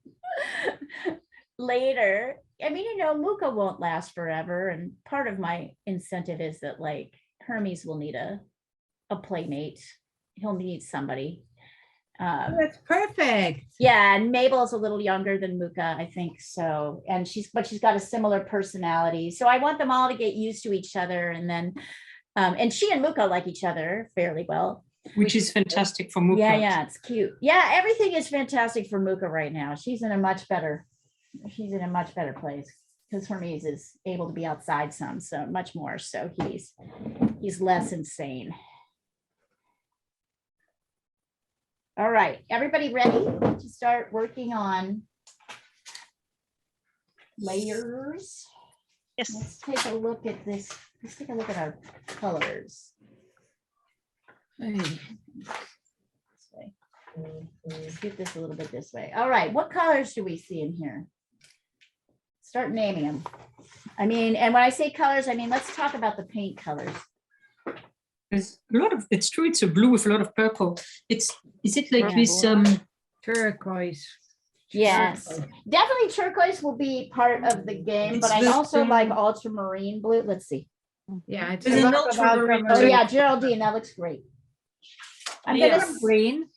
Speaker 2: Later, I mean, you know, Muka won't last forever. And part of my incentive is that like Hermes will need a playmate. He'll need somebody.
Speaker 1: That's perfect.
Speaker 2: Yeah, and Mabel's a little younger than Muka, I think so. And she's got a similar personality. So I want them all to get used to each other. And then, and she and Muka like each other fairly well.
Speaker 3: Which is fantastic for Muka.
Speaker 2: Yeah, it's cute. Yeah, everything is fantastic for Muka right now. She's in a much better place because Hermes is able to be outside some, so much more. So he's less insane. All right, everybody ready to start working on layers?
Speaker 6: Yes.
Speaker 2: Let's take a look at this. Let's take a look at our colors. This way. Let's get this a little bit this way. All right, what colors do we see in here? Start naming them. I mean, and when I say colors, I mean, let's talk about the paint colors.
Speaker 3: There's a lot of, it's true, it's a blue with a lot of purple. is it like
Speaker 2: Yeah.
Speaker 3: this
Speaker 1: Turquoise.
Speaker 2: Yes,
Speaker 1: Turquoise.
Speaker 2: definitely turquoise will be part of the game, but
Speaker 3: It's
Speaker 2: I
Speaker 3: the-
Speaker 2: also like ultramarine blue. Let's see.
Speaker 1: Yeah, it's
Speaker 7: There's
Speaker 1: a
Speaker 7: an
Speaker 1: lot of
Speaker 7: ultramarine
Speaker 2: Oh
Speaker 7: blue.
Speaker 2: yeah, Geraldine, that looks great. I'm
Speaker 1: And
Speaker 2: gonna
Speaker 1: some green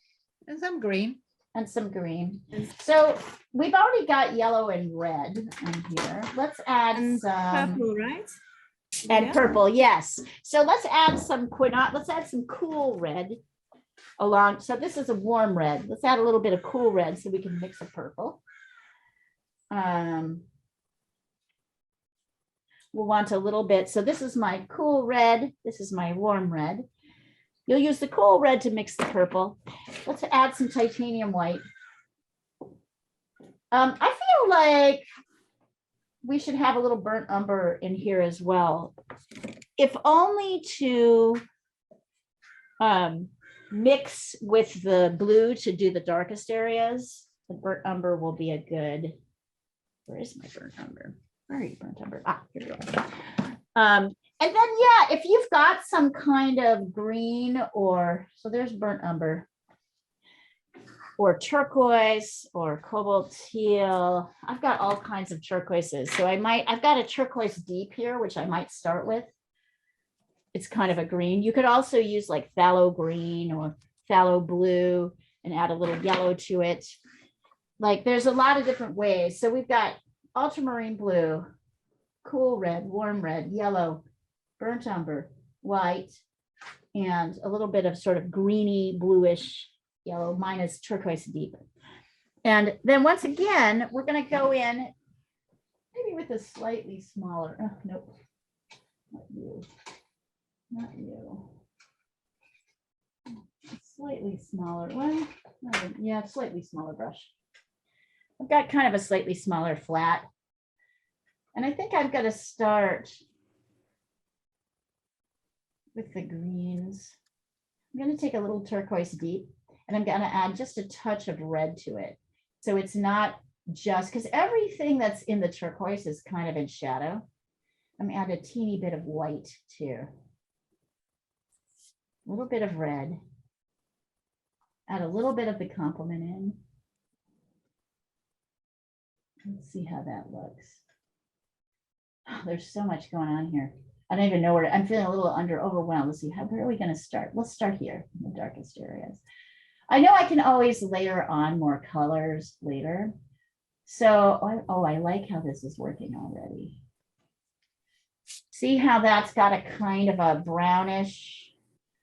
Speaker 1: and some green.
Speaker 2: and some green. So we've already got yellow and red in here. Let's add
Speaker 8: And
Speaker 2: some
Speaker 8: purple, right?
Speaker 2: and
Speaker 8: Yeah.
Speaker 2: purple. Yes. So let's add some quinot. Let's add some cool red along. So this is a warm red. Let's add a little bit of cool red so we can mix a purple. We'll want a little bit. So this is my cool red. This is my warm red. You'll use the cool red to mix the purple. Let's add some titanium white. I feel like we should have a little burnt umber in here as well, if only to mix with the blue to do the darkest areas. The burnt umber will be a good, where is my burnt umber? Where are you, burnt umber? Ah, here we go. And then, yeah, if you've got some kind of green or, so there's burnt umber, or turquoise or cobalt teal. I've got all kinds of turquoises. So I've got a turquoise deep here, which I might start with. It's kind of a green. You could also use like phthalo green or phthalo blue and add a little yellow to it. Like there's a lot of different ways. So we've got ultramarine blue, cool red, warm red, yellow, burnt umber, white, and a little bit of sort of greeny bluish yellow. Mine is turquoise deep. And then once again, we're going to go in maybe with a slightly smaller, nope, not you, not you. Slightly smaller one. Yeah, slightly smaller brush. I've got kind of a slightly smaller flat. And I think I'm going to start with the greens. I'm going to take a little turquoise deep and I'm going to add just a touch of red to it. So it's not just, because everything that's in the turquoise is kind of in shadow. I'm going to add a teeny bit of white too. A little bit of red. Add a little bit of the complement in. Let's see how that looks. Oh, there's so much going on here. I don't even know where I'm feeling a little overwhelmed. Let's see, where are we going to start? Let's start here in the darkest areas. I know I can always layer on more colors later. So, I like how this is working already. See how that's got a kind of a brownish.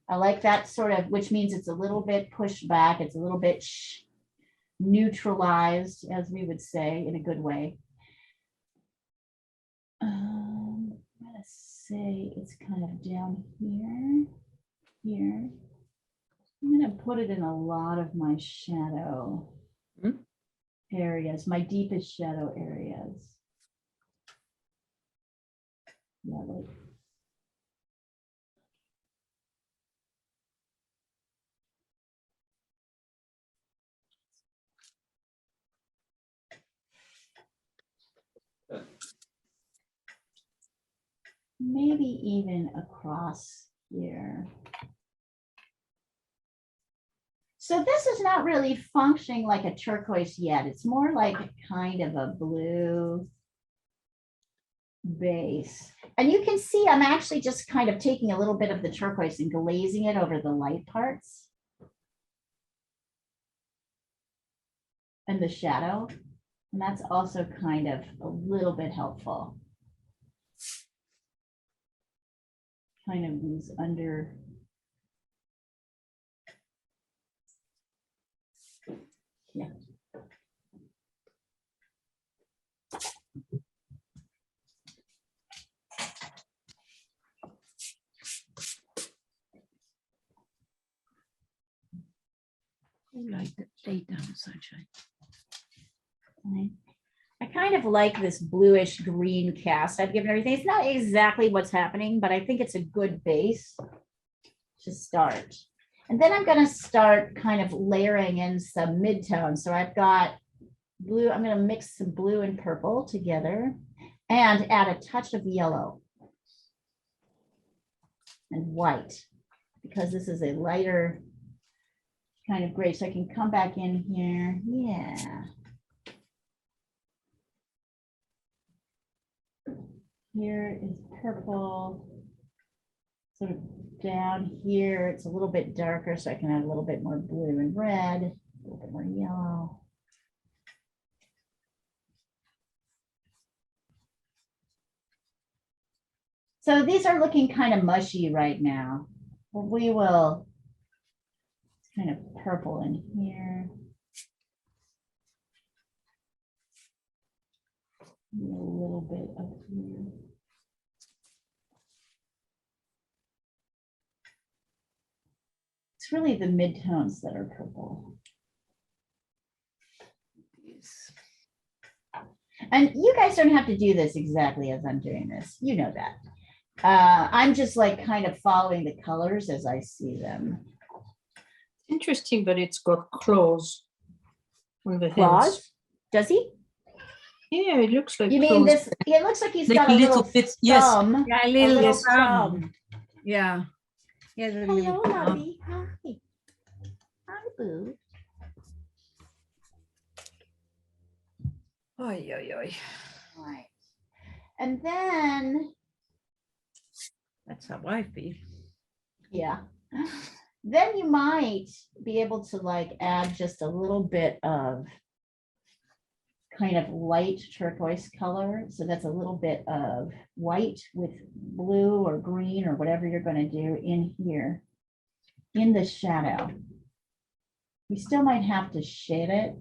Speaker 2: I like that sort of, which means it's a little bit pushed back. It's a little bit neutralized, as we would say, in a good way. I'm gonna say it's kind of down here. I'm gonna put it in a lot of my shadow areas, my deepest shadow areas. Lovely. Maybe even across here. So this is not really functioning like a turquoise yet. It's more like a kind of a blue base. And you can see I'm actually just kind of taking a little bit of the turquoise and glazing it over the light parts and the shadow. And that's also kind of a little bit helpful. Kind of these under. Yeah.
Speaker 1: Like the daytime sunshine.
Speaker 2: I kind of like this bluish green cast I've given everything. It's not exactly what's happening, but I think it's a good base to start. And then I'm going to start kind of layering in some midtones. So I've got blue. I'm going to mix some blue and purple together and add a touch of yellow and white, because this is a lighter kind of gray. So I can come back in here. Yeah. Here is purple. Sort of down here, it's a little bit darker, so I can add a little bit more blue and red, a little bit more yellow. So these are looking kind of mushy right now. But we will kind of purple in here. A little bit up here. It's really the midtones that are purple. And you guys don't have to do this exactly as I'm doing this. You know that. I'm just like kind of following the colors as I see them.
Speaker 3: Interesting, but it's got claws on the hands.
Speaker 2: Claws? Does he?
Speaker 3: Yeah, it looks like
Speaker 2: You mean
Speaker 3: claws.
Speaker 2: this? It looks like he's
Speaker 3: Like
Speaker 2: got a little
Speaker 3: bit, yes.
Speaker 2: thumb.
Speaker 1: Yeah, a
Speaker 2: A
Speaker 1: little
Speaker 2: little
Speaker 1: thumb.
Speaker 2: thumb.
Speaker 1: Yeah. Yes, a
Speaker 2: Hello,
Speaker 1: little thumb.
Speaker 2: lovey. Hi. Hi, boo.
Speaker 1: Oy, oy, oy.
Speaker 2: All right. And then,
Speaker 1: That's how I feel.
Speaker 2: yeah. Then you might be able to like add just a little bit of kind of light turquoise color. So that's a little bit of white with blue or green or whatever you're going to do in here, in the shadow. You still might have to shade it.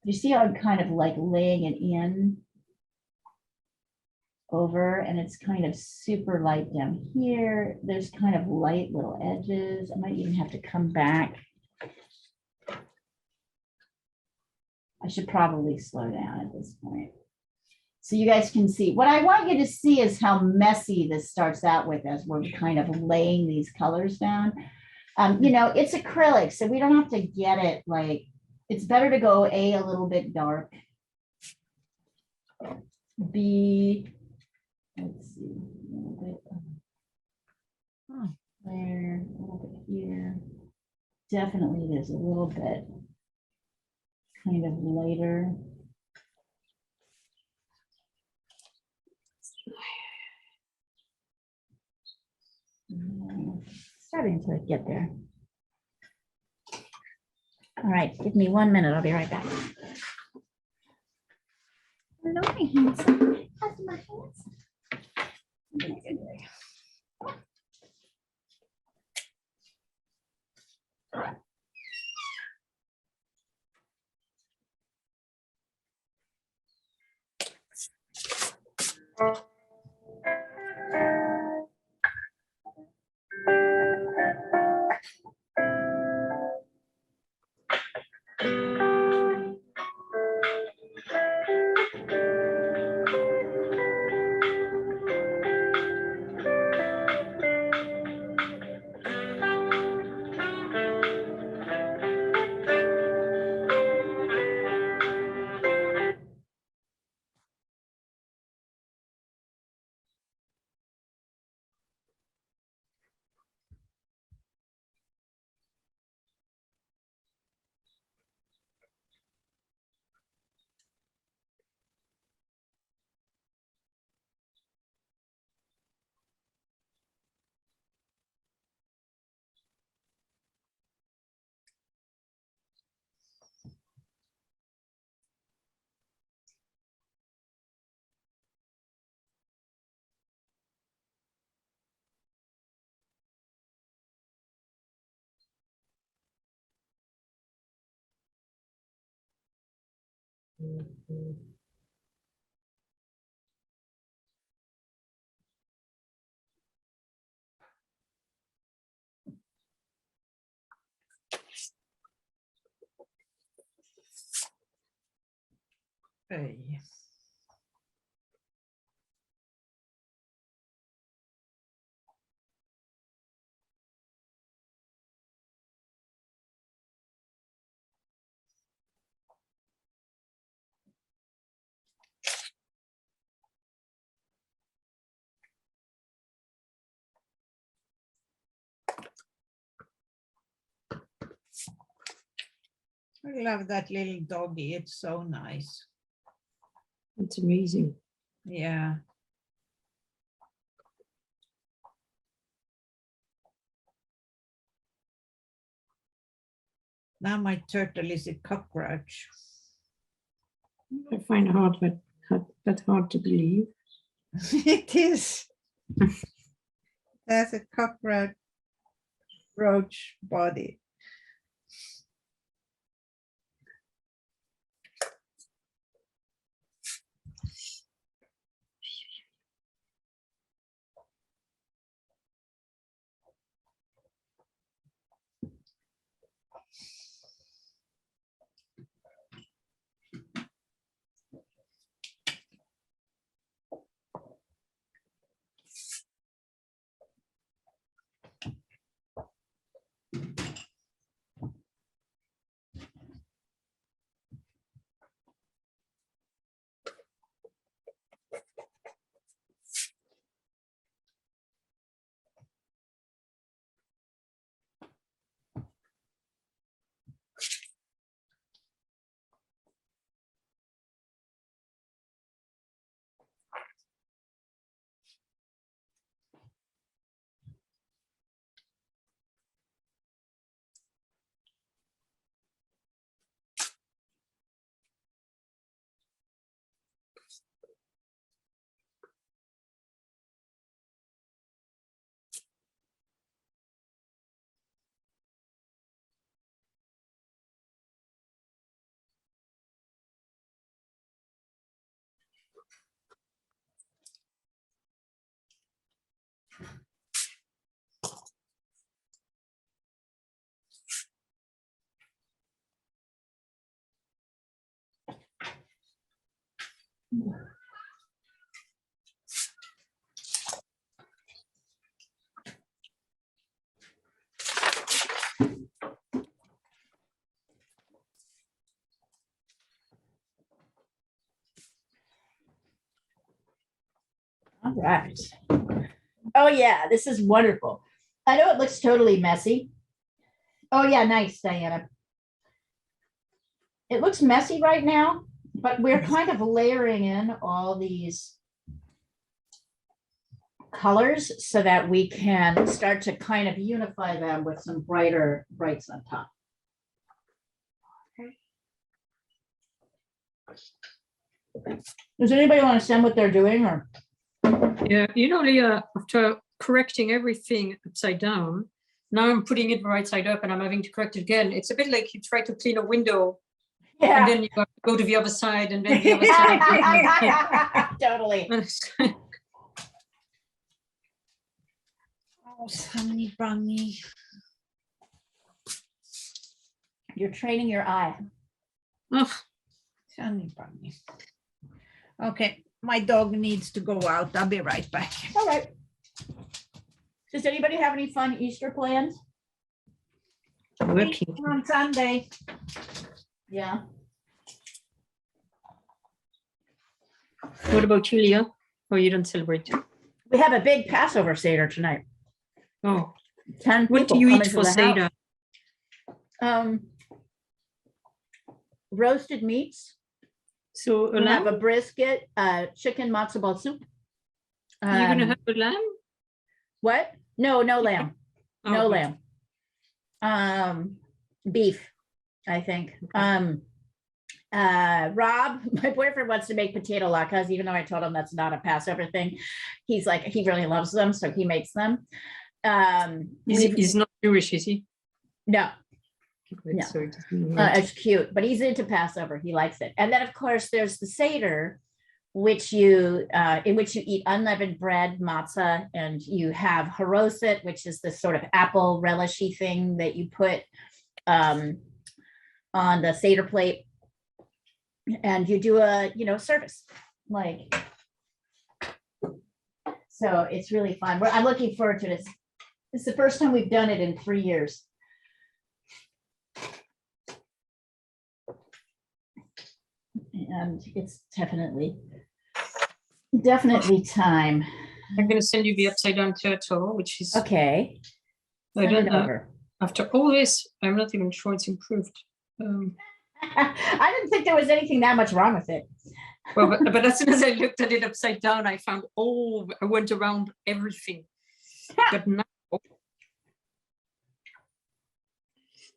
Speaker 2: You see how I'm kind of like laying it in over, and it's kind of super light down here. There's kind of light little edges. I might even have to come back. I should probably slow down at this point, so you guys can see. What I want you to see is how messy this starts out with as we're kind of laying these colors down. You know, it's acrylic, so we don't have to get it like, it's better to go A little bit dark, B, let's see, a little bit there, a little bit here. Definitely there's a little bit kind of lighter. Starting to get there. All right, give me 1 minute. I'll be right back. Hello, my handsome. How's my handsome?
Speaker 1: Hey. I love that little doggy. It's so nice.
Speaker 3: It's amazing.
Speaker 1: Yeah. Now my turtle is a cockroach.
Speaker 3: I find that hard to believe.
Speaker 1: It is. That's a cockroach body.
Speaker 2: All right. Oh yeah, this is wonderful. I know it looks totally messy. Oh yeah, nice, Diana. It looks messy right now, but we're kind of layering in all these colors so that we can start to kind of unify them with some brighter brights on top. Does anybody want to send what they're doing or?
Speaker 3: Yeah, you know, Leah, after correcting everything upside down, now I'm putting it right side up and I'm having to correct it again. It's a bit like you try to clean a window And
Speaker 2: Yeah.
Speaker 3: then you have to go to the other side and then the other side.
Speaker 2: Totally.
Speaker 1: Oh, Sunny Bunny.
Speaker 2: You're training your eye.
Speaker 3: Oh,
Speaker 1: Sunny Bunny. Okay, my dog needs to go out. I'll be right back.
Speaker 2: All right. Does anybody have any fun Easter plans?
Speaker 3: working.
Speaker 1: On Sunday.
Speaker 2: Yeah.
Speaker 3: What about you, Leah? Or you don't celebrate?
Speaker 2: We have a big Passover Seder tonight.
Speaker 3: Oh,
Speaker 2: 10
Speaker 3: what do
Speaker 2: people
Speaker 3: you
Speaker 2: coming
Speaker 3: eat
Speaker 2: to
Speaker 3: for
Speaker 2: the house.
Speaker 3: Seder?
Speaker 2: Roasted meats.
Speaker 3: So a
Speaker 2: We have
Speaker 3: lamb?
Speaker 2: a brisket, chicken matzo ball soup.
Speaker 3: You're gonna
Speaker 2: Um,
Speaker 3: have a lamb?
Speaker 2: What? No, no lamb.
Speaker 3: Oh,
Speaker 2: No
Speaker 3: good.
Speaker 2: lamb. Beef, I think. Rob, my boyfriend wants to make potato latkes, even though I told him that's not a Passover thing. He's like, he really loves them, so he makes them.
Speaker 3: He's not Jewish, is he?
Speaker 2: No,
Speaker 3: Good,
Speaker 2: No.
Speaker 3: so it doesn't matter.
Speaker 2: it's cute, but he's into Passover. He likes it. And then, of course, there's the Seder, which you in which you eat unleavened bread, matzah, and you have haroset, which is this sort of apple relishy thing that you put on the Seder plate, and you do a service like. So it's really fun. I'm looking forward to this. It's the first time we've done it in 3 years. And it's definitely time.
Speaker 3: I'm gonna send you the upside down turtle, which is
Speaker 2: Okay.
Speaker 3: I
Speaker 2: Send
Speaker 3: don't
Speaker 2: it
Speaker 3: know.
Speaker 2: over.
Speaker 3: After all this, I'm not even sure it's improved.
Speaker 2: I didn't think there was anything that much wrong with it.
Speaker 3: Well, but as soon as I looked at it upside down, I found I went around everything. But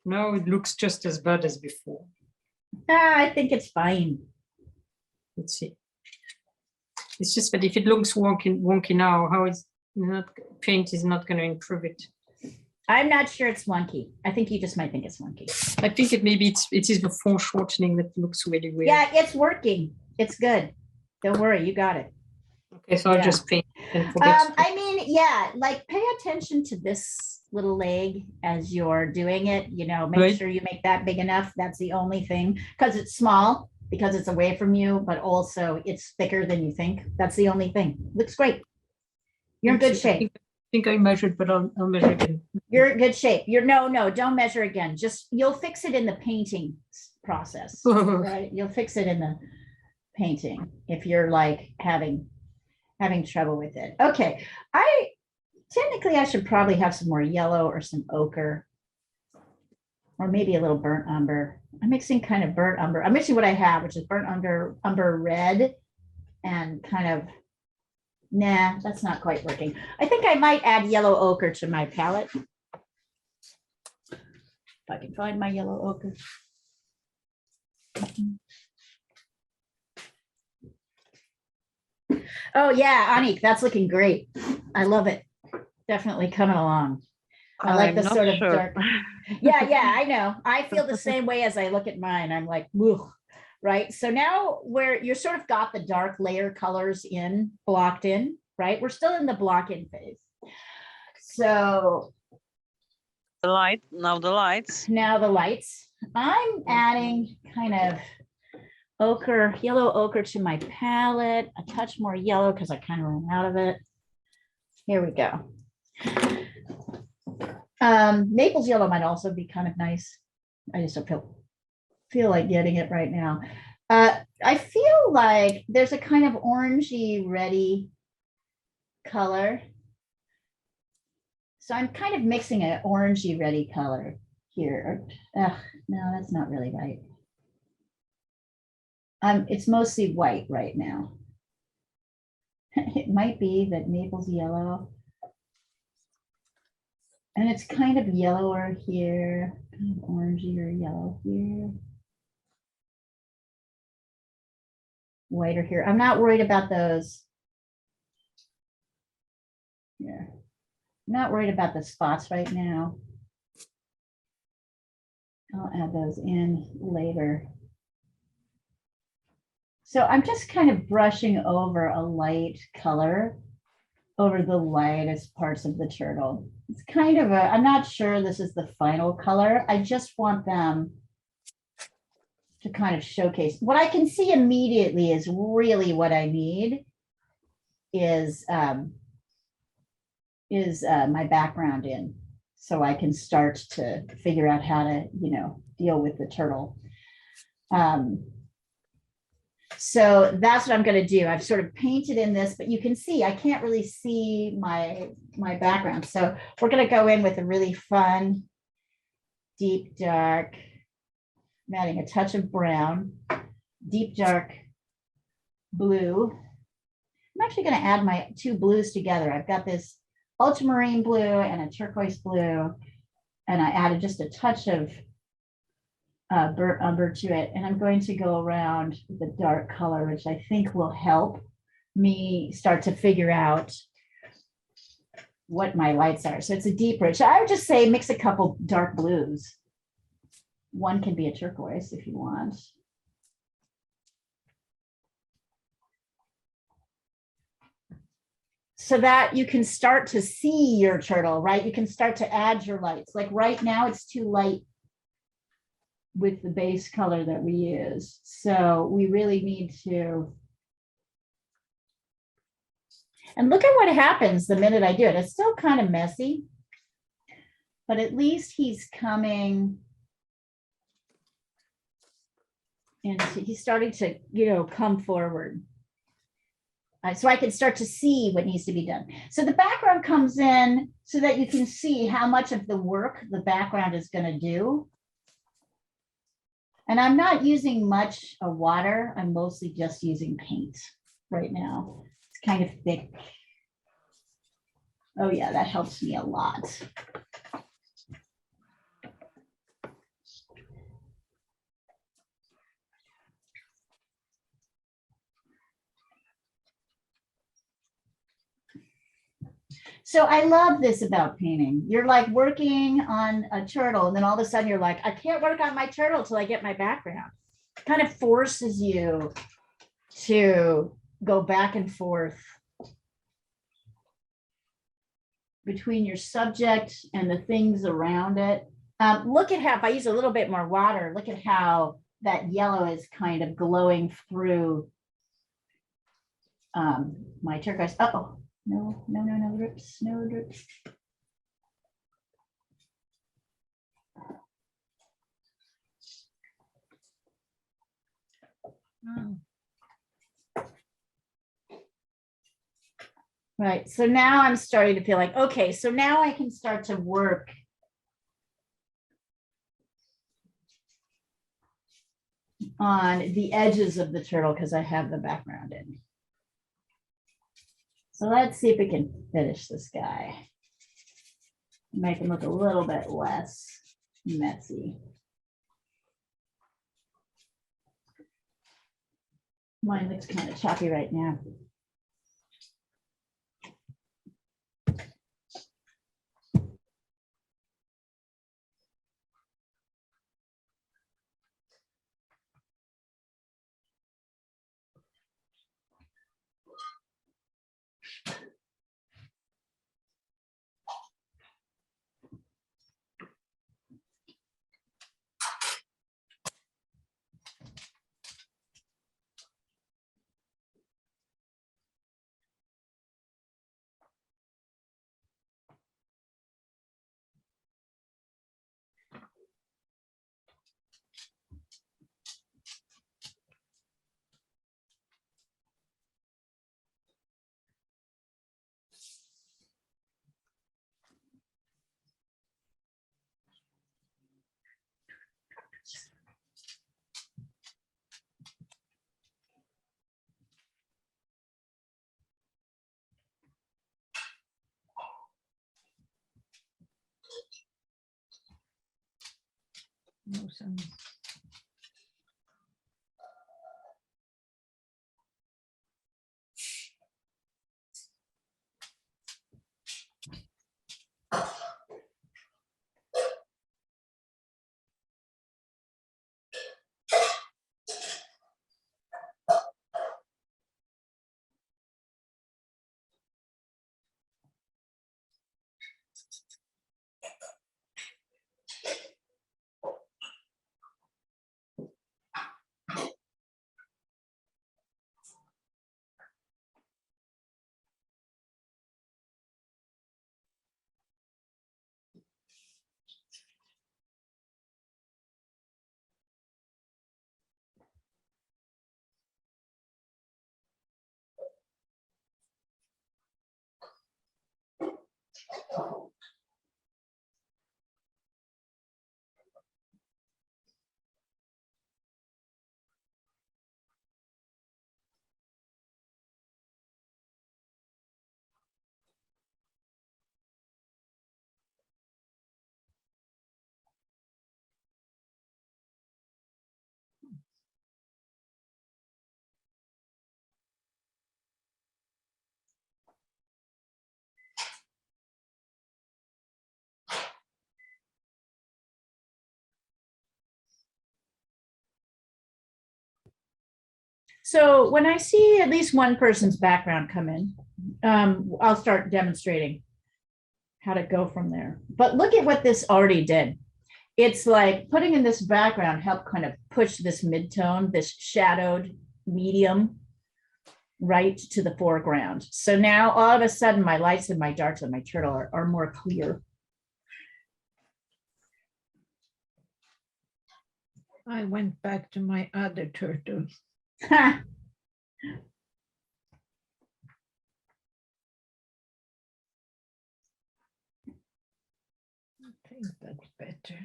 Speaker 3: now it looks just as bad as before.
Speaker 2: I think it's fine.
Speaker 3: Let's see. It's just that if it looks wonky now, how it's not paint is not going to improve it.
Speaker 2: I'm not sure it's wonky. I think you just might think it's wonky.
Speaker 3: I think it is the foreshortening that looks really weird.
Speaker 2: Yeah, it's working. It's good. Don't worry, you got it.
Speaker 3: Okay, so I'll
Speaker 2: Yeah.
Speaker 3: just paint and forget.
Speaker 2: I mean, yeah, like pay attention to this little leg as you're doing it. Make
Speaker 3: Right.
Speaker 2: sure you make that big enough. That's the only thing, because it's small, because it's away from you, but also it's thicker than you think. That's the only thing. Looks great. You're in good shape.
Speaker 3: I think I measured, but I'll measure again.
Speaker 2: You're in good shape. No, don't measure again. Just you'll fix it in the painting process. Right? You'll fix it in the painting if you're like having trouble with it. Okay. I should probably have some more yellow or some ochre. Or maybe a little burnt umber. I'm mixing kind of burnt umber. I'm mixing what I have, which is burnt umber red and kind of. Nah, that's not quite working. I think I might add yellow ochre to my palette. If I can find my yellow ochre. Oh yeah, Anik, that's looking great. I love it. Definitely coming along. I like
Speaker 6: I'm
Speaker 2: the
Speaker 6: not
Speaker 2: sort of
Speaker 6: sure.
Speaker 2: dark. Yeah, I know. I feel the same way as I look at mine. I'm like, woo. Right. So now where you're sort of got the dark layer colors blocked in, right? We're still in the block in phase. So
Speaker 6: The light, now the lights.
Speaker 2: now the lights. I'm adding kind of yellow ochre to my palette, a touch more yellow because I kind of ran out of it. Here we go. Naples yellow might also be kind of nice. I just don't feel like getting it right now. I feel like there's a kind of orangey reddy color. So I'm kind of mixing an orangey reddy color here. No, that's not really right. It's mostly white right now. It might be that Naples yellow. And it's kind of yellower here, kind of orangey or yellow here. Whiter here. I'm not worried about those. Yeah. I'm not worried about the spots right now. I'll add those in later. So I'm just kind of brushing over a light color over the lightest parts of the turtle. It's kind of I'm not sure this is the final color. I just want them to kind of showcase. What I can see immediately is really what I need is my background in, so I can start to figure out how to, deal with the turtle. So that's what I'm going to do. I've sort of painted in this, but you can see I can't really see my background. So we're going to go in with a really fun, deep, dark. I'm adding a touch of brown, deep, dark blue. I'm actually going to add my two blues together. I've got this ultramarine blue and a turquoise blue, and I added just a touch of burnt umber to it. And I'm going to go around the dark color, which I think will help me start to figure out what my lights are. So it's a deep rich. I would just say mix a couple dark blues. One can be a turquoise if you want. So that you can start to see your turtle, right? You can start to add your lights. Like right now it's too light with the base color that we use. So we really need to. And look at what happens the minute I do it. It's still kind of messy, but at least he's coming into, he's starting to, come forward. So I can start to see what needs to be done. So the background comes in so that you can see how much of the work the background is going to do. And I'm not using much water. I'm mostly just using paint right now. It's kind of thick. Oh yeah, that helps me a lot. So I love this about painting. You're like working on a turtle, and then all of a sudden you're like, I can't work on my turtle till I get my background. It kind of forces you to go back and forth between your subject and the things around it. Look at how, if I use a little bit more water, look at how that yellow is kind of glowing through my turquoise. Uh-oh. No drips, no drips. Right, so now I'm starting to feel like, okay, so now I can start to work on the edges of the turtle because I have the background in. So let's see if we can finish this guy. Make him look a little bit less messy. Mine looks kind of choppy right now.
Speaker 1: No sense.
Speaker 2: So when I see at least one person's background come in, I'll start demonstrating how to go from there. But look at what this already did. It's like putting in this background helped kind of push this mid-tone, this shadowed medium right to the foreground. So now all of a sudden my lights and my darks and my turtle are more clear.
Speaker 1: I went back to my other turtle. I think that's better.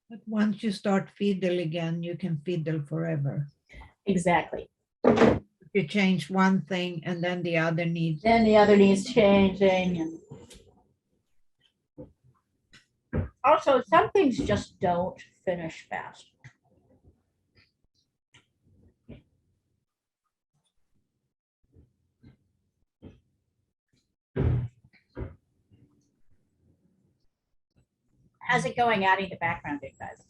Speaker 1: But once you start fiddle again, you can fiddle forever.
Speaker 2: Exactly.
Speaker 1: If you change one thing and then the other needs.
Speaker 2: Then the other needs changing. And also, some things just don't finish fast. How's it going adding the background, you guys?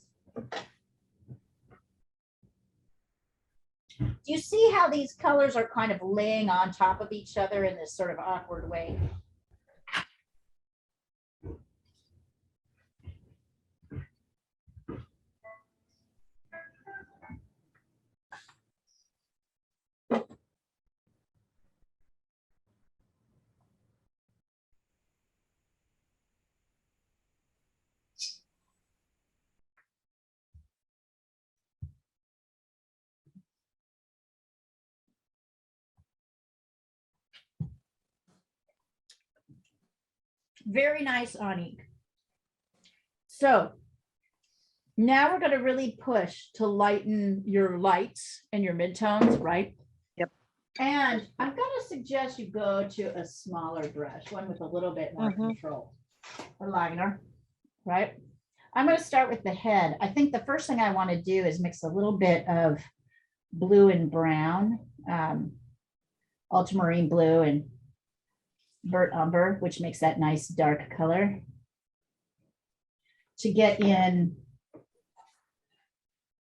Speaker 2: Do you see how these colors are kind of laying on top of each other in this sort of awkward way? Very nice, Ani. So now we're going to really push to lighten your lights and your midtones, right?
Speaker 6: Yep.
Speaker 2: And I'm going to suggest you go to a smaller brush, one with a little bit more control. A liner, right? I'm going to start with the head. I think the first thing I want to do is mix a little bit of blue and brown, ultramarine blue and burnt umber, which makes that nice dark color, to get in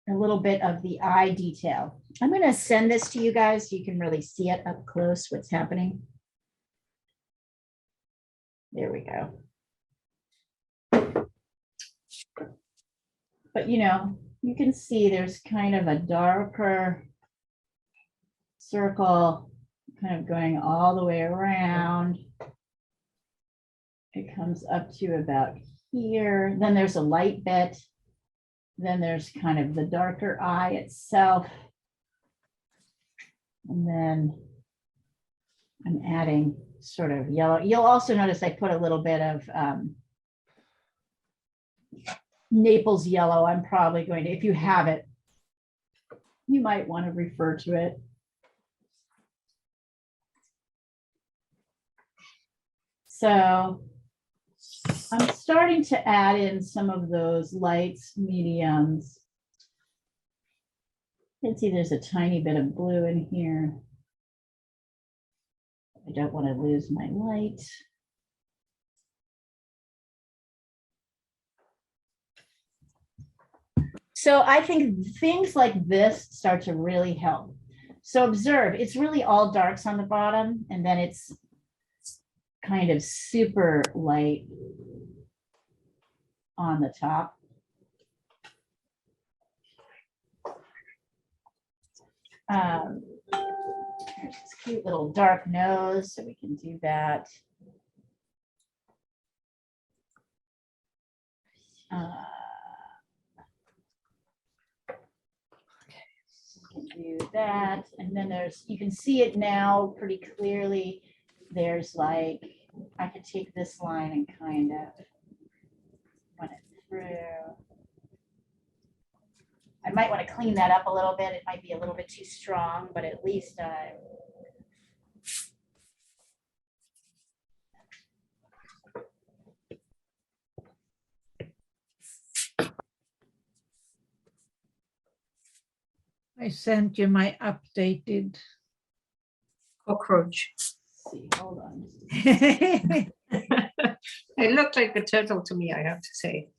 Speaker 2: a little bit of the eye detail. I'm going to send this to you guys so you can really see it up close, what's happening. There we go. But you know, you can see there's kind of a darker circle kind of going all the way around. It comes up to about here. Then there's a light bit. Then there's kind of the darker eye itself. And then I'm adding sort of yellow. You'll also notice I put a little bit of Naples yellow. I'm probably going to, if you have it, you might want to refer to it. So I'm starting to add in some of those lights, mediums. You can see there's a tiny bit of blue in here. I don't want to lose my light. So I think things like this start to really help. So observe, it's really all darks on the bottom, and then it's kind of super light on the top. There's this cute little dark nose, so we can do that. Do that, and then there's, you can see it now pretty clearly. There's like, I could take this line and kind of run it through. I might want to clean that up a little bit. It might be a little bit too strong, but at least
Speaker 1: I sent you my updated.
Speaker 3: Cockroach.
Speaker 2: Let's see, hold on.
Speaker 1: I
Speaker 3: It looked like a turtle to me, I have to say.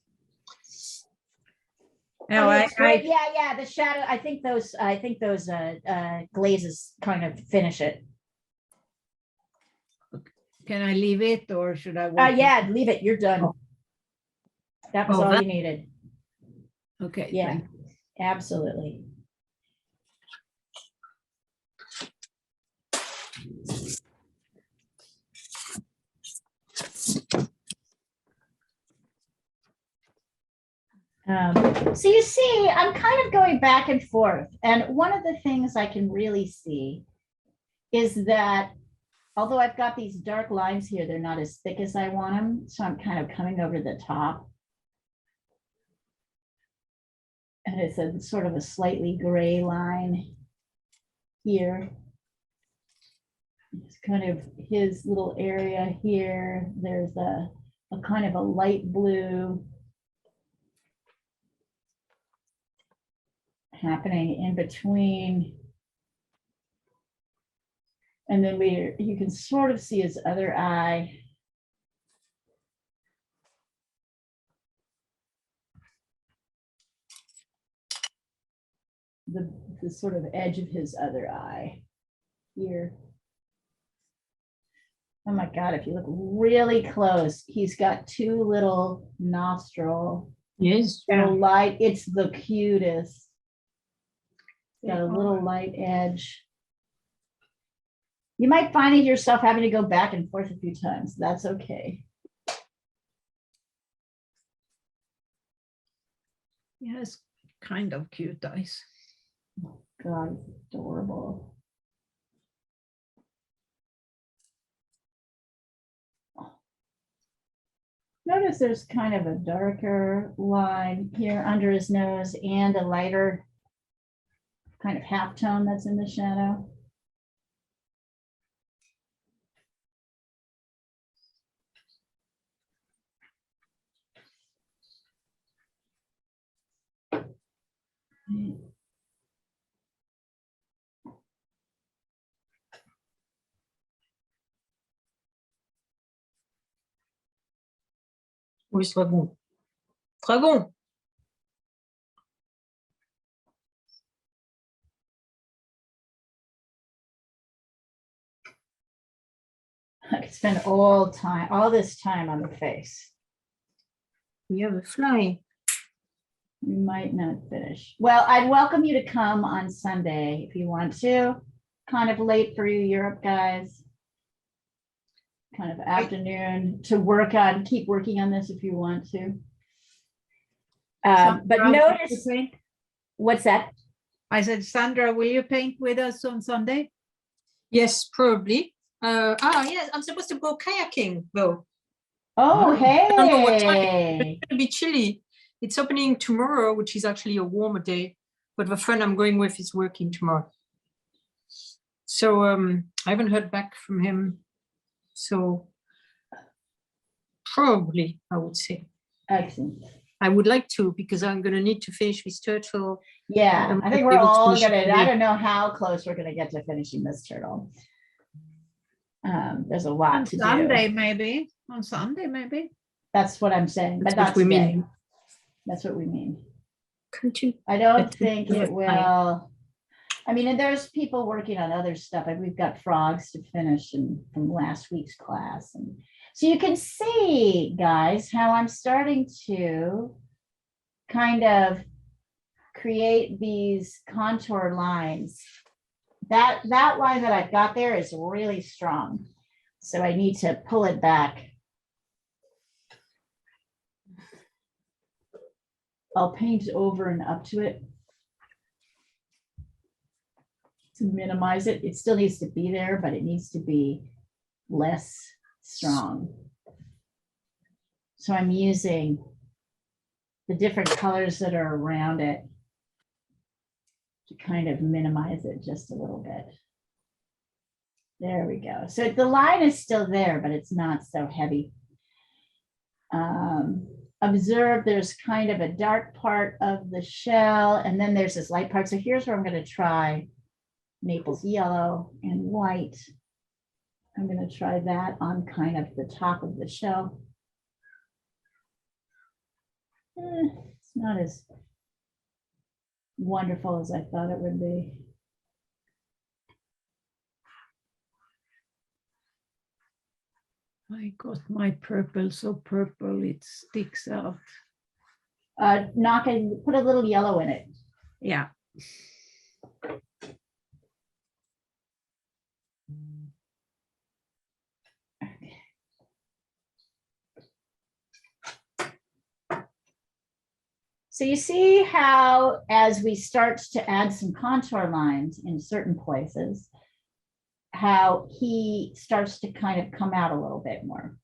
Speaker 1: No,
Speaker 2: Oh,
Speaker 1: I,
Speaker 2: it's great. Yeah, the shadow. I think those glazes kind of finish it.
Speaker 1: can I leave it or should I? work it?
Speaker 2: Yeah, leave it. You're done.
Speaker 3: Oh.
Speaker 2: That was
Speaker 3: Oh,
Speaker 2: all
Speaker 3: that-
Speaker 2: you needed.
Speaker 1: Okay.
Speaker 2: Yeah,
Speaker 1: thank-
Speaker 2: absolutely. So you see, I'm kind of going back and forth. And one of the things I can really see is that although I've got these dark lines here, they're not as thick as I want them. So I'm kind of coming over the top. And it's a sort of a slightly gray line here. It's kind of his little area here. There's a kind of a light blue happening in between. And then you can sort of see his other eye. The sort of edge of his other eye here. Oh my God, if you look really close, he's got two little nostril,
Speaker 3: Yes.
Speaker 2: little light. It's the cutest. Got a little light edge. You might find yourself having to go back and forth a few times. That's okay.
Speaker 1: Yes, kind of cute eyes.
Speaker 2: God, it's adorable. Notice there's kind of a darker line here under his nose and a lighter kind of half tone that's in the shadow.
Speaker 3: Oui, c'est très bon. Très bon.
Speaker 2: I could spend all this time on the face.
Speaker 3: We have a fly.
Speaker 2: We might not finish. Well, I'd welcome you to come on Sunday if you want to. Kind of late for you Europe guys. Kind of afternoon to keep working on this if you want to. But
Speaker 1: Sandra, will you
Speaker 2: notice,
Speaker 1: paint?
Speaker 2: what's that?
Speaker 1: I said, Sandra, will you paint with us on Sunday?
Speaker 3: Yes, probably. Yes, I'm supposed to go kayaking though.
Speaker 2: Oh,
Speaker 3: don't know what time.
Speaker 2: hey.
Speaker 3: It's gonna be chilly. It's opening tomorrow, which is actually a warmer day, but the friend I'm going with is working tomorrow. So I haven't heard back from him. So probably, I would say.
Speaker 2: Excellent.
Speaker 3: I would like to, because I'm going to need to finish this turtle.
Speaker 2: Yeah, I think we're
Speaker 3: able to
Speaker 2: all
Speaker 3: finish
Speaker 2: gonna,
Speaker 3: it
Speaker 2: I
Speaker 3: today.
Speaker 2: don't know how close we're gonna get to finishing this turtle. There's a lot
Speaker 1: On
Speaker 2: to
Speaker 1: Sunday,
Speaker 2: do.
Speaker 1: maybe. On Sunday, maybe.
Speaker 2: That's what I'm saying, but
Speaker 3: That's what
Speaker 2: not
Speaker 3: we
Speaker 2: today.
Speaker 3: mean.
Speaker 2: That's what we mean.
Speaker 3: Can't you?
Speaker 2: I don't
Speaker 3: But
Speaker 2: think
Speaker 3: never
Speaker 2: it will. I mean, and there's people working on other stuff, and we've got frogs to finish from last week's class. And so you can see, guys, how I'm starting to kind of create these contour lines. That line that I've got there is really strong. So I need to pull it back. I'll paint over and up to it to minimize it. It still needs to be there, but it needs to be less strong. So I'm using the different colors that are around it to kind of minimize it just a little bit. There we go. So the line is still there, but it's not so heavy. observe there's kind of a dark part of the shell, and then there's this light part. So here's where I'm going to try Naples yellow and white. I'm going to try that on kind of the top of the shell. It's not as wonderful as I thought it would be.
Speaker 1: I got my purple so purple it sticks out.
Speaker 2: Knock and put a little yellow in it.
Speaker 1: Yeah.
Speaker 2: So you see how as we start to add some contour lines in certain places, how he starts to kind of come out a little bit more.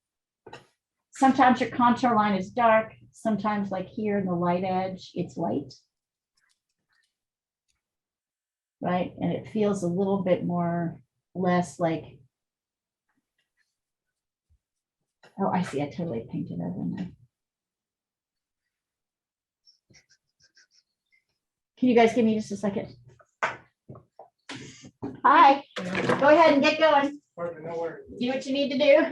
Speaker 2: Sometimes your contour line is dark, sometimes like here in the light edge, it's light. Right, and it feels a little bit more, less like, oh, I see, I totally painted over there. Can you guys give me just a second? Hi, go ahead and get going. Do what you need to do.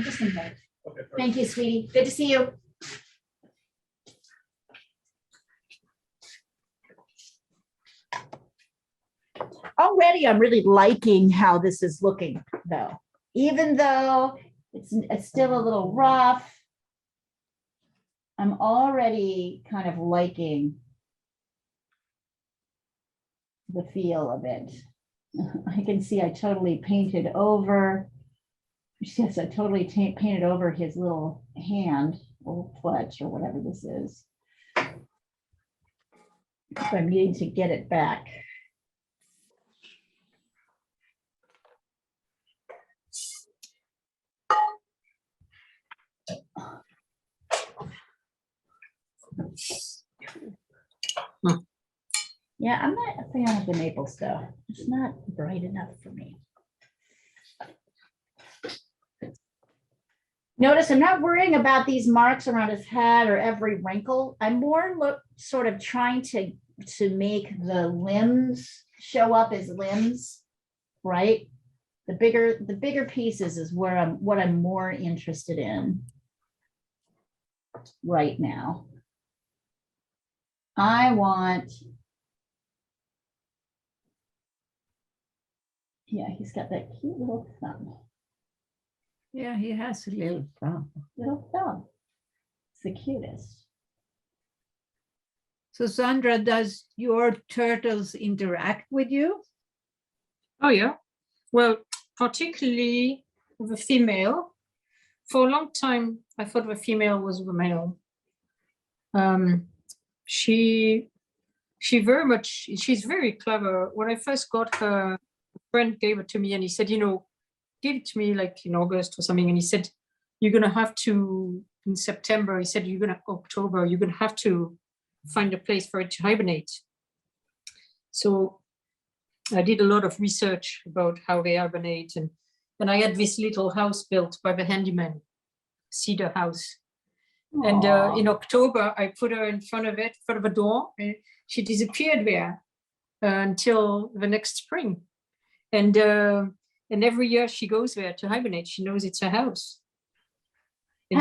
Speaker 2: Just in here. Thank you, sweetie. Good to see you. Already, I'm really liking how this is looking, though. Even though it's still a little rough, I'm already kind of liking the feel of it. I can see I totally painted over. Yes, I totally painted over his little hand, or clutch, or whatever this is. So I'm needing to get it back. Yeah, I'm not a fan of the maple stuff. It's not bright enough for me. Notice I'm not worrying about these marks around his head or every wrinkle. I'm more sort of trying to make the limbs show up as limbs, right? The bigger pieces is where what I'm more interested in right now. I want, yeah, he's got that cute little thumb.
Speaker 1: Yeah, he has a little thumb.
Speaker 2: Little thumb. It's the cutest.
Speaker 1: So Sandra, does your turtles interact with you?
Speaker 3: Oh yeah. Well, particularly the female. For a long time, I thought the female was the male. She's very clever. When I first got her, a friend gave it to me and he said, give it to me like in August or something. And he said, you're going to have to, in September, he said, October, you're going to have to find a place for it to hibernate. So I did a lot of research about how they hibernate. And I had this little house built by the handyman, cedar house.
Speaker 2: Aww.
Speaker 3: And in October, I put her in front of the door, and she disappeared there until the next spring. And every year she goes there to hibernate. She knows it's her house. And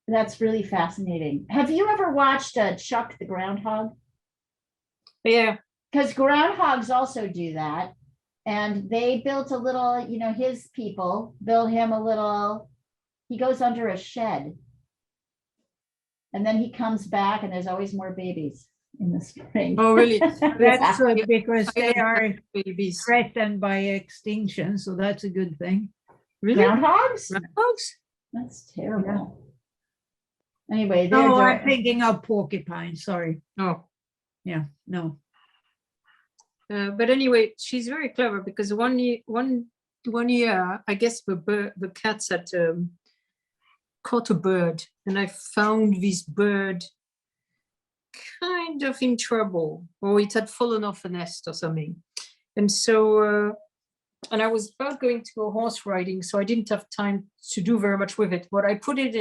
Speaker 2: that's really fascinating. Have you ever watched Chuck the Groundhog?
Speaker 3: Yeah.
Speaker 2: Because groundhogs also do that. And they built a little, his people built him a little, he goes under a shed. And then he comes back and there's always more babies in the spring.
Speaker 3: Oh, really?
Speaker 1: That's because they are babies threatened by extinction. So that's a good thing.
Speaker 3: Really?
Speaker 2: Groundhogs?
Speaker 3: Groundhogs?
Speaker 2: That's terrible. Yeah. Anyway,
Speaker 1: I'm thinking of porcupines. Sorry.
Speaker 3: Oh.
Speaker 1: Yeah, no.
Speaker 3: But anyway, she's very clever because one year, I guess the cats had caught a bird, and I found this bird kind of in trouble, or it had fallen off a nest or something. And so and I was about going to go horse riding, so I didn't have time to do very much with it. But I put it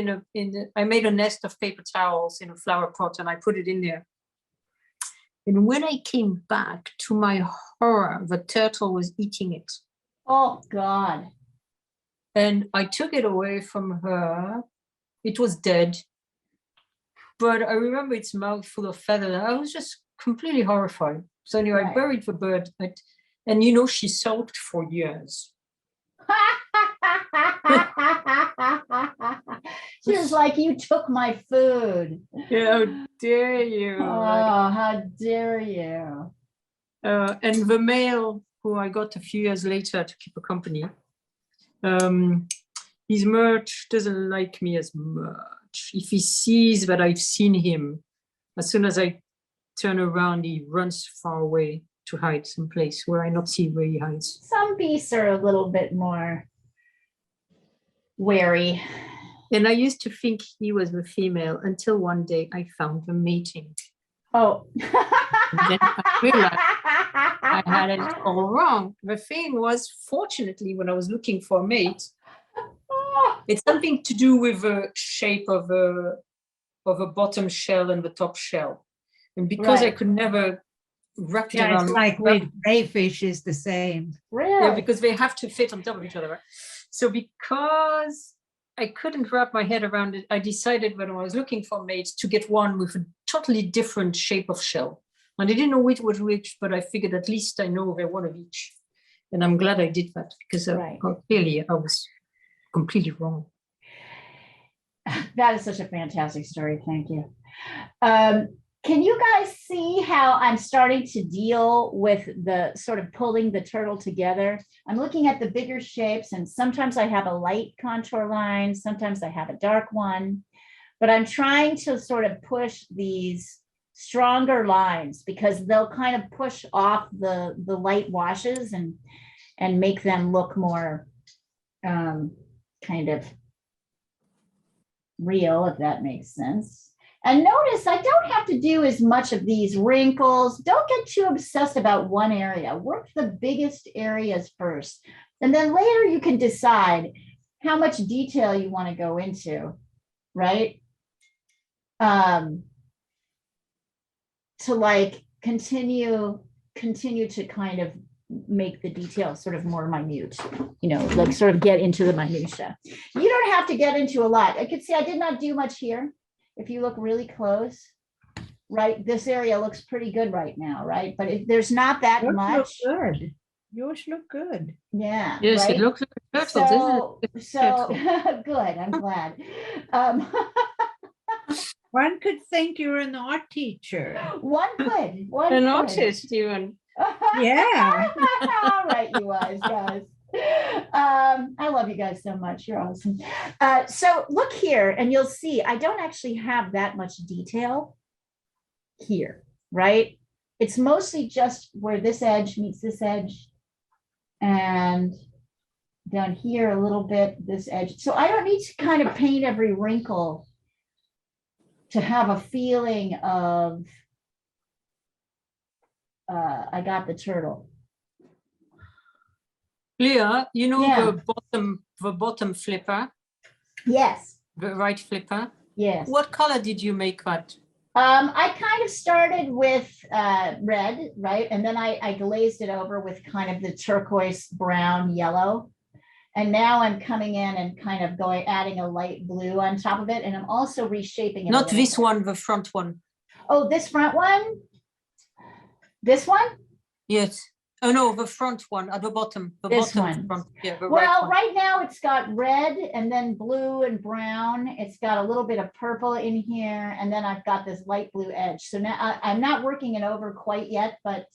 Speaker 3: I made a nest of paper towels in a flower pot, and I put it in there. And when I came back, to my horror, the turtle was eating it.
Speaker 2: Oh, God.
Speaker 3: And I took it away from her. It was dead. But I remember its mouth full of feathers. I was just completely horrified. So anyway, I
Speaker 2: Right.
Speaker 3: buried the bird. And you know, she sulked for years.
Speaker 2: She was like, you took my food.
Speaker 3: Yeah, how dare you?
Speaker 2: Oh, how dare you?
Speaker 3: And the male, who I got a few years later to keep a company, his merch doesn't like me as much. If he sees that I've seen him, as soon as I turn around, he runs far away to hide someplace where I not see where he hides.
Speaker 2: Some beasts are a little bit more wary.
Speaker 3: And I used to think he was the female until one day I found them mating.
Speaker 2: Oh.
Speaker 3: Then I realized I had it all wrong. The thing was, fortunately, when I was looking for a mate, it's something to do with the shape of a bottom shell and the top shell. And because I
Speaker 2: Right.
Speaker 3: could never wrap it
Speaker 1: Yeah,
Speaker 3: around.
Speaker 1: it's like with crayfish is the same.
Speaker 2: Really?
Speaker 3: Yeah, because they have to fit on top of each other. Right? So because I couldn't wrap my head around it, I decided when I was looking for mates to get one with a totally different shape of shell. And I didn't know which was which, but I figured at least I know they're one of each. And I'm glad I did that because
Speaker 2: Right.
Speaker 3: clearly I was completely wrong.
Speaker 2: That is such a fantastic story. Thank you. Can you guys see how I'm starting to deal with the sort of pulling the turtle together? I'm looking at the bigger shapes, and sometimes I have a light contour line, sometimes I have a dark one, but I'm trying to sort of push these stronger lines because they'll kind of push off the light washes and make them look more kind of real, if that makes sense. And notice I don't have to do as much of these wrinkles. Don't get too obsessed about one area. Work the biggest areas first. And then later you can decide how much detail you want to go into, right? To like continue to kind of make the details sort of more minute, like sort of get into the minutia. You don't have to get into a lot. I could see I did not do much here. If you look really close, right, this area looks pretty good right now, right? But if there's not that
Speaker 1: Yours
Speaker 2: much.
Speaker 1: look good. Yours look good.
Speaker 2: Yeah.
Speaker 3: Yes,
Speaker 2: right?
Speaker 3: it looks like a turtle, doesn't it?
Speaker 2: So good. I'm glad.
Speaker 1: One could think you're an art teacher.
Speaker 2: One could. One
Speaker 3: An
Speaker 2: could.
Speaker 3: artist, even.
Speaker 1: Yeah.
Speaker 2: All right, you guys. I love you guys so much. You're awesome. So look here and you'll see I don't actually have that much detail here, right? It's mostly just where this edge meets this edge and down here a little bit, this edge. So I don't need to kind of paint every wrinkle to have a feeling of I got the turtle.
Speaker 3: Leah, you know
Speaker 2: Yeah.
Speaker 3: the bottom flipper,
Speaker 2: Yes.
Speaker 3: the right flipper.
Speaker 2: Yes.
Speaker 3: What color did you make that?
Speaker 2: I kind of started with red, right? And then I glazed it over with kind of the turquoise brown yellow. And now I'm coming in and kind of adding a light blue on top of it. And I'm also reshaping it.
Speaker 3: Not this one, the front one.
Speaker 2: Oh, this front one? This one?
Speaker 3: Yes. Oh no, the front one at the bottom. The
Speaker 2: This
Speaker 3: bottom
Speaker 2: one.
Speaker 3: front. Yeah, the right
Speaker 2: Well,
Speaker 3: one.
Speaker 2: right now it's got red and then blue and brown. It's got a little bit of purple in here. And then I've got this light blue edge. So now I'm not working it over quite yet, but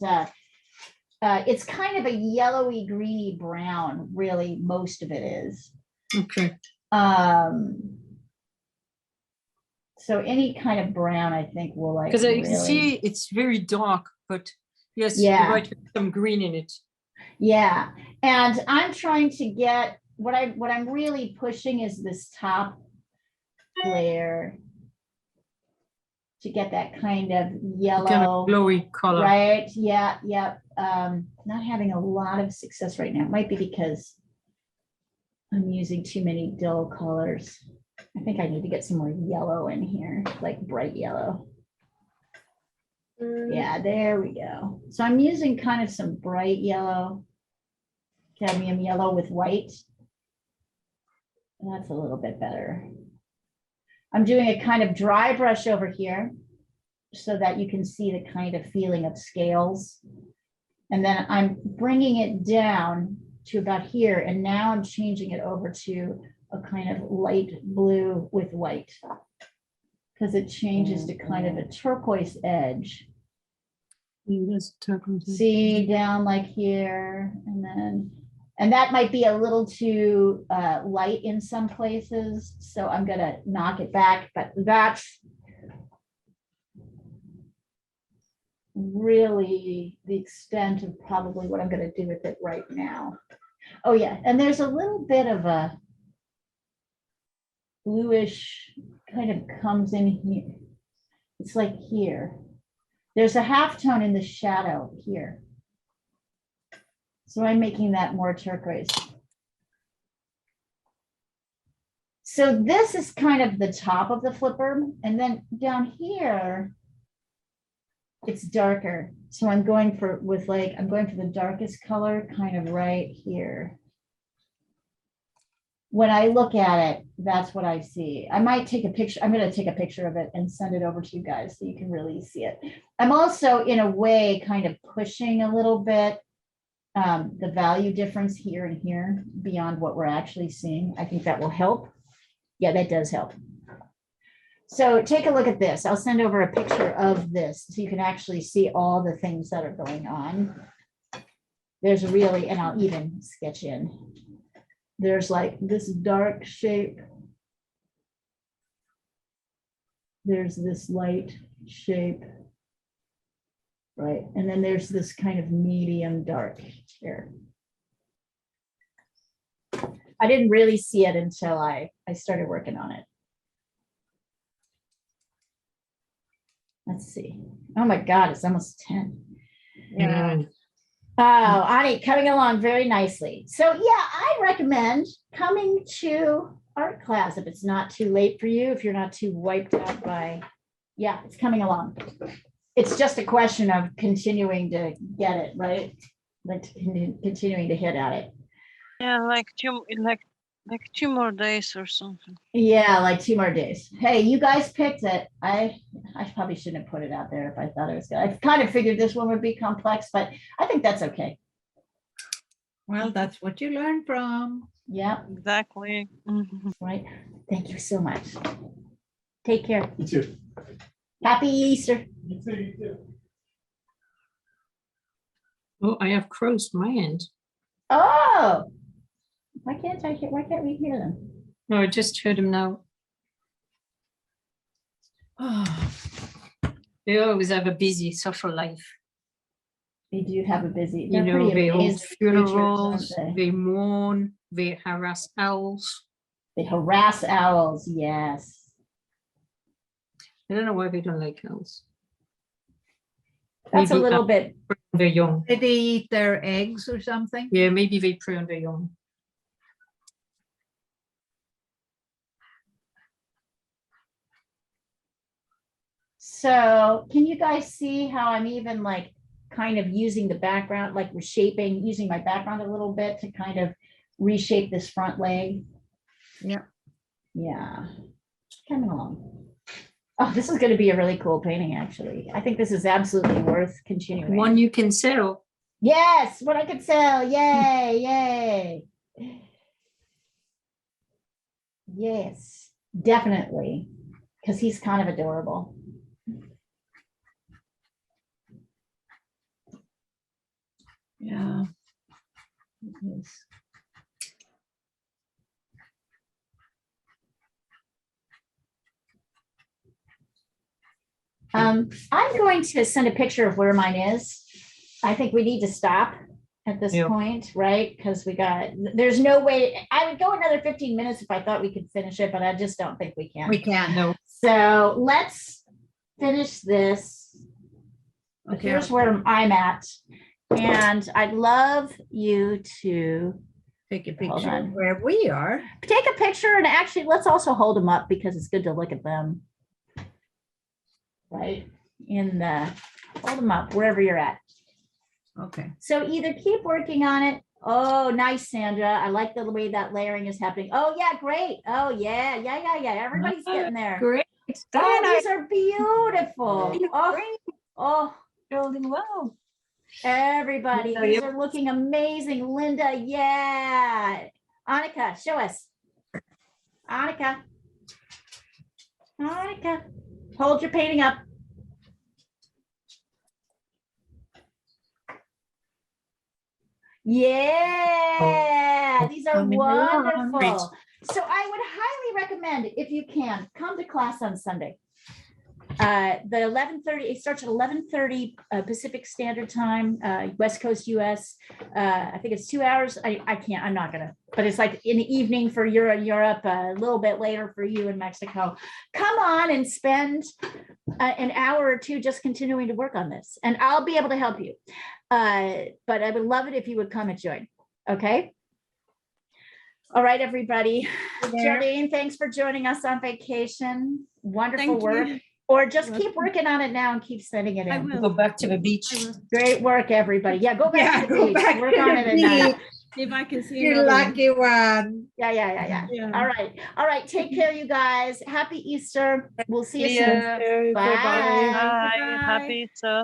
Speaker 2: it's kind of a yellowy, greeny brown, really, most of it is.
Speaker 3: Okay.
Speaker 2: So any kind of brown, I think will like.
Speaker 3: Because I can
Speaker 2: really-
Speaker 3: see it's very dark, but yes,
Speaker 2: Yeah.
Speaker 3: you're right, with some green in it.
Speaker 2: Yeah, and I'm trying to get what I'm really pushing is this top layer to get that kind of
Speaker 3: Kind
Speaker 2: yellow.
Speaker 3: of glowy color.
Speaker 2: Right, yeah, yeah. Not having a lot of success right now. It might be because I'm using too many dull colors. I think I need to get some more yellow in here, like bright yellow. Yeah, there we go. So I'm using kind of some bright yellow, cadmium yellow with white. That's a little bit better. I'm doing a kind of dry brush over here so that you can see the kind of feeling of scales. And then I'm bringing it down to about here. And now I'm changing it over to a kind of light blue with white, because it changes to kind of a turquoise edge.
Speaker 3: Yeah, that's turquoise.
Speaker 2: See down like here, and that might be a little too light in some places. So I'm gonna knock it back, but that's really the extent of probably what I'm gonna do with it right now. Oh yeah, and there's a little bit of a bluish kind of comes in here. It's like here. There's a half tone in the shadow here. So I'm making that more turquoise. So this is kind of the top of the flipper. And then down here, it's darker. So I'm going for the darkest color kind of right here. When I look at it, that's what I see. I might take a picture. I'm going to take a picture of it and send it over to you guys so you can really see it. I'm also, in a way, kind of pushing a little bit the value difference here and here beyond what we're actually seeing. I think that will help. Yeah, that does help. So take a look at this. I'll send over a picture of this so you can actually see all the things that are going on. There's really, and I'll even sketch in. There's like this dark shape. There's this light shape. Right, and then there's this kind of medium dark here. I didn't really see it until I started working on it. Let's see. Oh my God, it's almost 10.
Speaker 1: Yeah.
Speaker 2: Oh, Ani, coming along very nicely. So yeah, I recommend coming to art class if it's not too late for you, if you're not too wiped out by, yeah, it's coming along. It's just a question of continuing to get it, right? Like continuing to hit at it.
Speaker 6: Yeah, like two more days or something.
Speaker 2: Yeah, like 2 more days. Hey, you guys picked it. I probably shouldn't have put it out there if I thought it was good. I kind of figured this one would be complex, but I think that's okay.
Speaker 1: Well, that's what you learn from.
Speaker 2: Yeah,
Speaker 6: Exactly.
Speaker 2: right. Thank you so much. Take care.
Speaker 7: You too.
Speaker 2: Happy Easter.
Speaker 7: You too. You too.
Speaker 3: Oh, I have crows my end.
Speaker 2: Oh, why can't we hear them?
Speaker 3: No, I just heard them now.
Speaker 1: Oh,
Speaker 3: They always have a busy social life.
Speaker 2: They do have a busy,
Speaker 3: You
Speaker 2: they're
Speaker 3: know,
Speaker 2: pretty
Speaker 3: they hold
Speaker 2: amazing creatures,
Speaker 3: funerals,
Speaker 2: aren't they?
Speaker 3: they mourn, they harass owls.
Speaker 2: They harass owls, yes.
Speaker 3: I don't know why they don't like owls.
Speaker 2: That's a
Speaker 3: Maybe
Speaker 2: little bit,
Speaker 3: they're young.
Speaker 1: did they eat their eggs or something?
Speaker 3: Yeah, maybe they prey on their young.
Speaker 2: so can you guys see how I'm even like kind of using the background, like reshaping, using my background a little bit to kind of reshape this front leg?
Speaker 1: Yeah.
Speaker 2: Yeah, coming along. Oh, this is going to be a really cool painting, actually. I think this is absolutely worth continuing.
Speaker 3: One you can sell.
Speaker 2: Yes, what I could sell. Yay, yay. Yes, definitely. Because he's kind of adorable.
Speaker 1: Yeah. It is.
Speaker 2: I'm going to send a picture of where mine is. I think we need to stop at this
Speaker 3: Yeah.
Speaker 2: point, right? Because there's no way, I would go another 15 minutes if I thought we could finish it, but I just don't think we can.
Speaker 1: We can.
Speaker 3: No.
Speaker 2: So let's finish this.
Speaker 1: Okay.
Speaker 2: Here's where I'm at. And I'd love you to
Speaker 1: Take a
Speaker 2: Hold
Speaker 1: picture
Speaker 2: on.
Speaker 1: of where we are.
Speaker 2: take a picture, and actually, let's also hold them up because it's good to look at them. Right? Hold them up wherever you're at.
Speaker 1: Okay.
Speaker 2: So either keep working on it. Oh, nice, Sandra. I like the way that layering is happening. Oh, yeah, great. Oh, yeah. Everybody's getting there.
Speaker 3: Great.
Speaker 2: Oh,
Speaker 3: Very
Speaker 2: these are beautiful. Oh,
Speaker 3: building well.
Speaker 2: everybody,
Speaker 3: Yeah,
Speaker 2: these
Speaker 3: yep.
Speaker 2: are looking amazing. Linda, yeah. Annika, show us. Annika. Hold your painting up. Yeah, these are
Speaker 3: coming along.
Speaker 2: wonderful. So I would highly recommend, if you can, come to class on Sunday. The 11:30, it starts at 11:30 Pacific Standard Time, West Coast US. I think it's 2 hours. I'm not gonna, but it's like in the evening for Europe, a little bit later for you in Mexico. Come on and spend an hour or two just continuing to work on this, and I'll be able to help you. But I would love it if you would come and join. Okay. All right, everybody. Geraldine, thanks for joining us on vacation. Wonderful
Speaker 6: Thank
Speaker 2: work.
Speaker 6: you.
Speaker 2: Or just keep working on it now and keep sending it
Speaker 6: I
Speaker 2: in.
Speaker 6: will.
Speaker 3: Go back to the beach.
Speaker 6: I will.
Speaker 2: Great work, everybody. Yeah, go back
Speaker 1: Yeah,
Speaker 2: to the
Speaker 1: go
Speaker 2: beach.
Speaker 1: back
Speaker 2: Work
Speaker 1: to
Speaker 2: on
Speaker 1: the
Speaker 2: it at night.
Speaker 1: beach.
Speaker 6: If I can see
Speaker 1: You
Speaker 6: another one.
Speaker 1: lucky one.
Speaker 2: Yeah.
Speaker 6: Yeah.
Speaker 2: All right. Take care, you guys. Happy Easter. We'll see you
Speaker 3: See
Speaker 2: soon.
Speaker 3: ya.
Speaker 4: Yeah,
Speaker 2: Bye.
Speaker 4: bye.
Speaker 6: Bye. Happy Easter.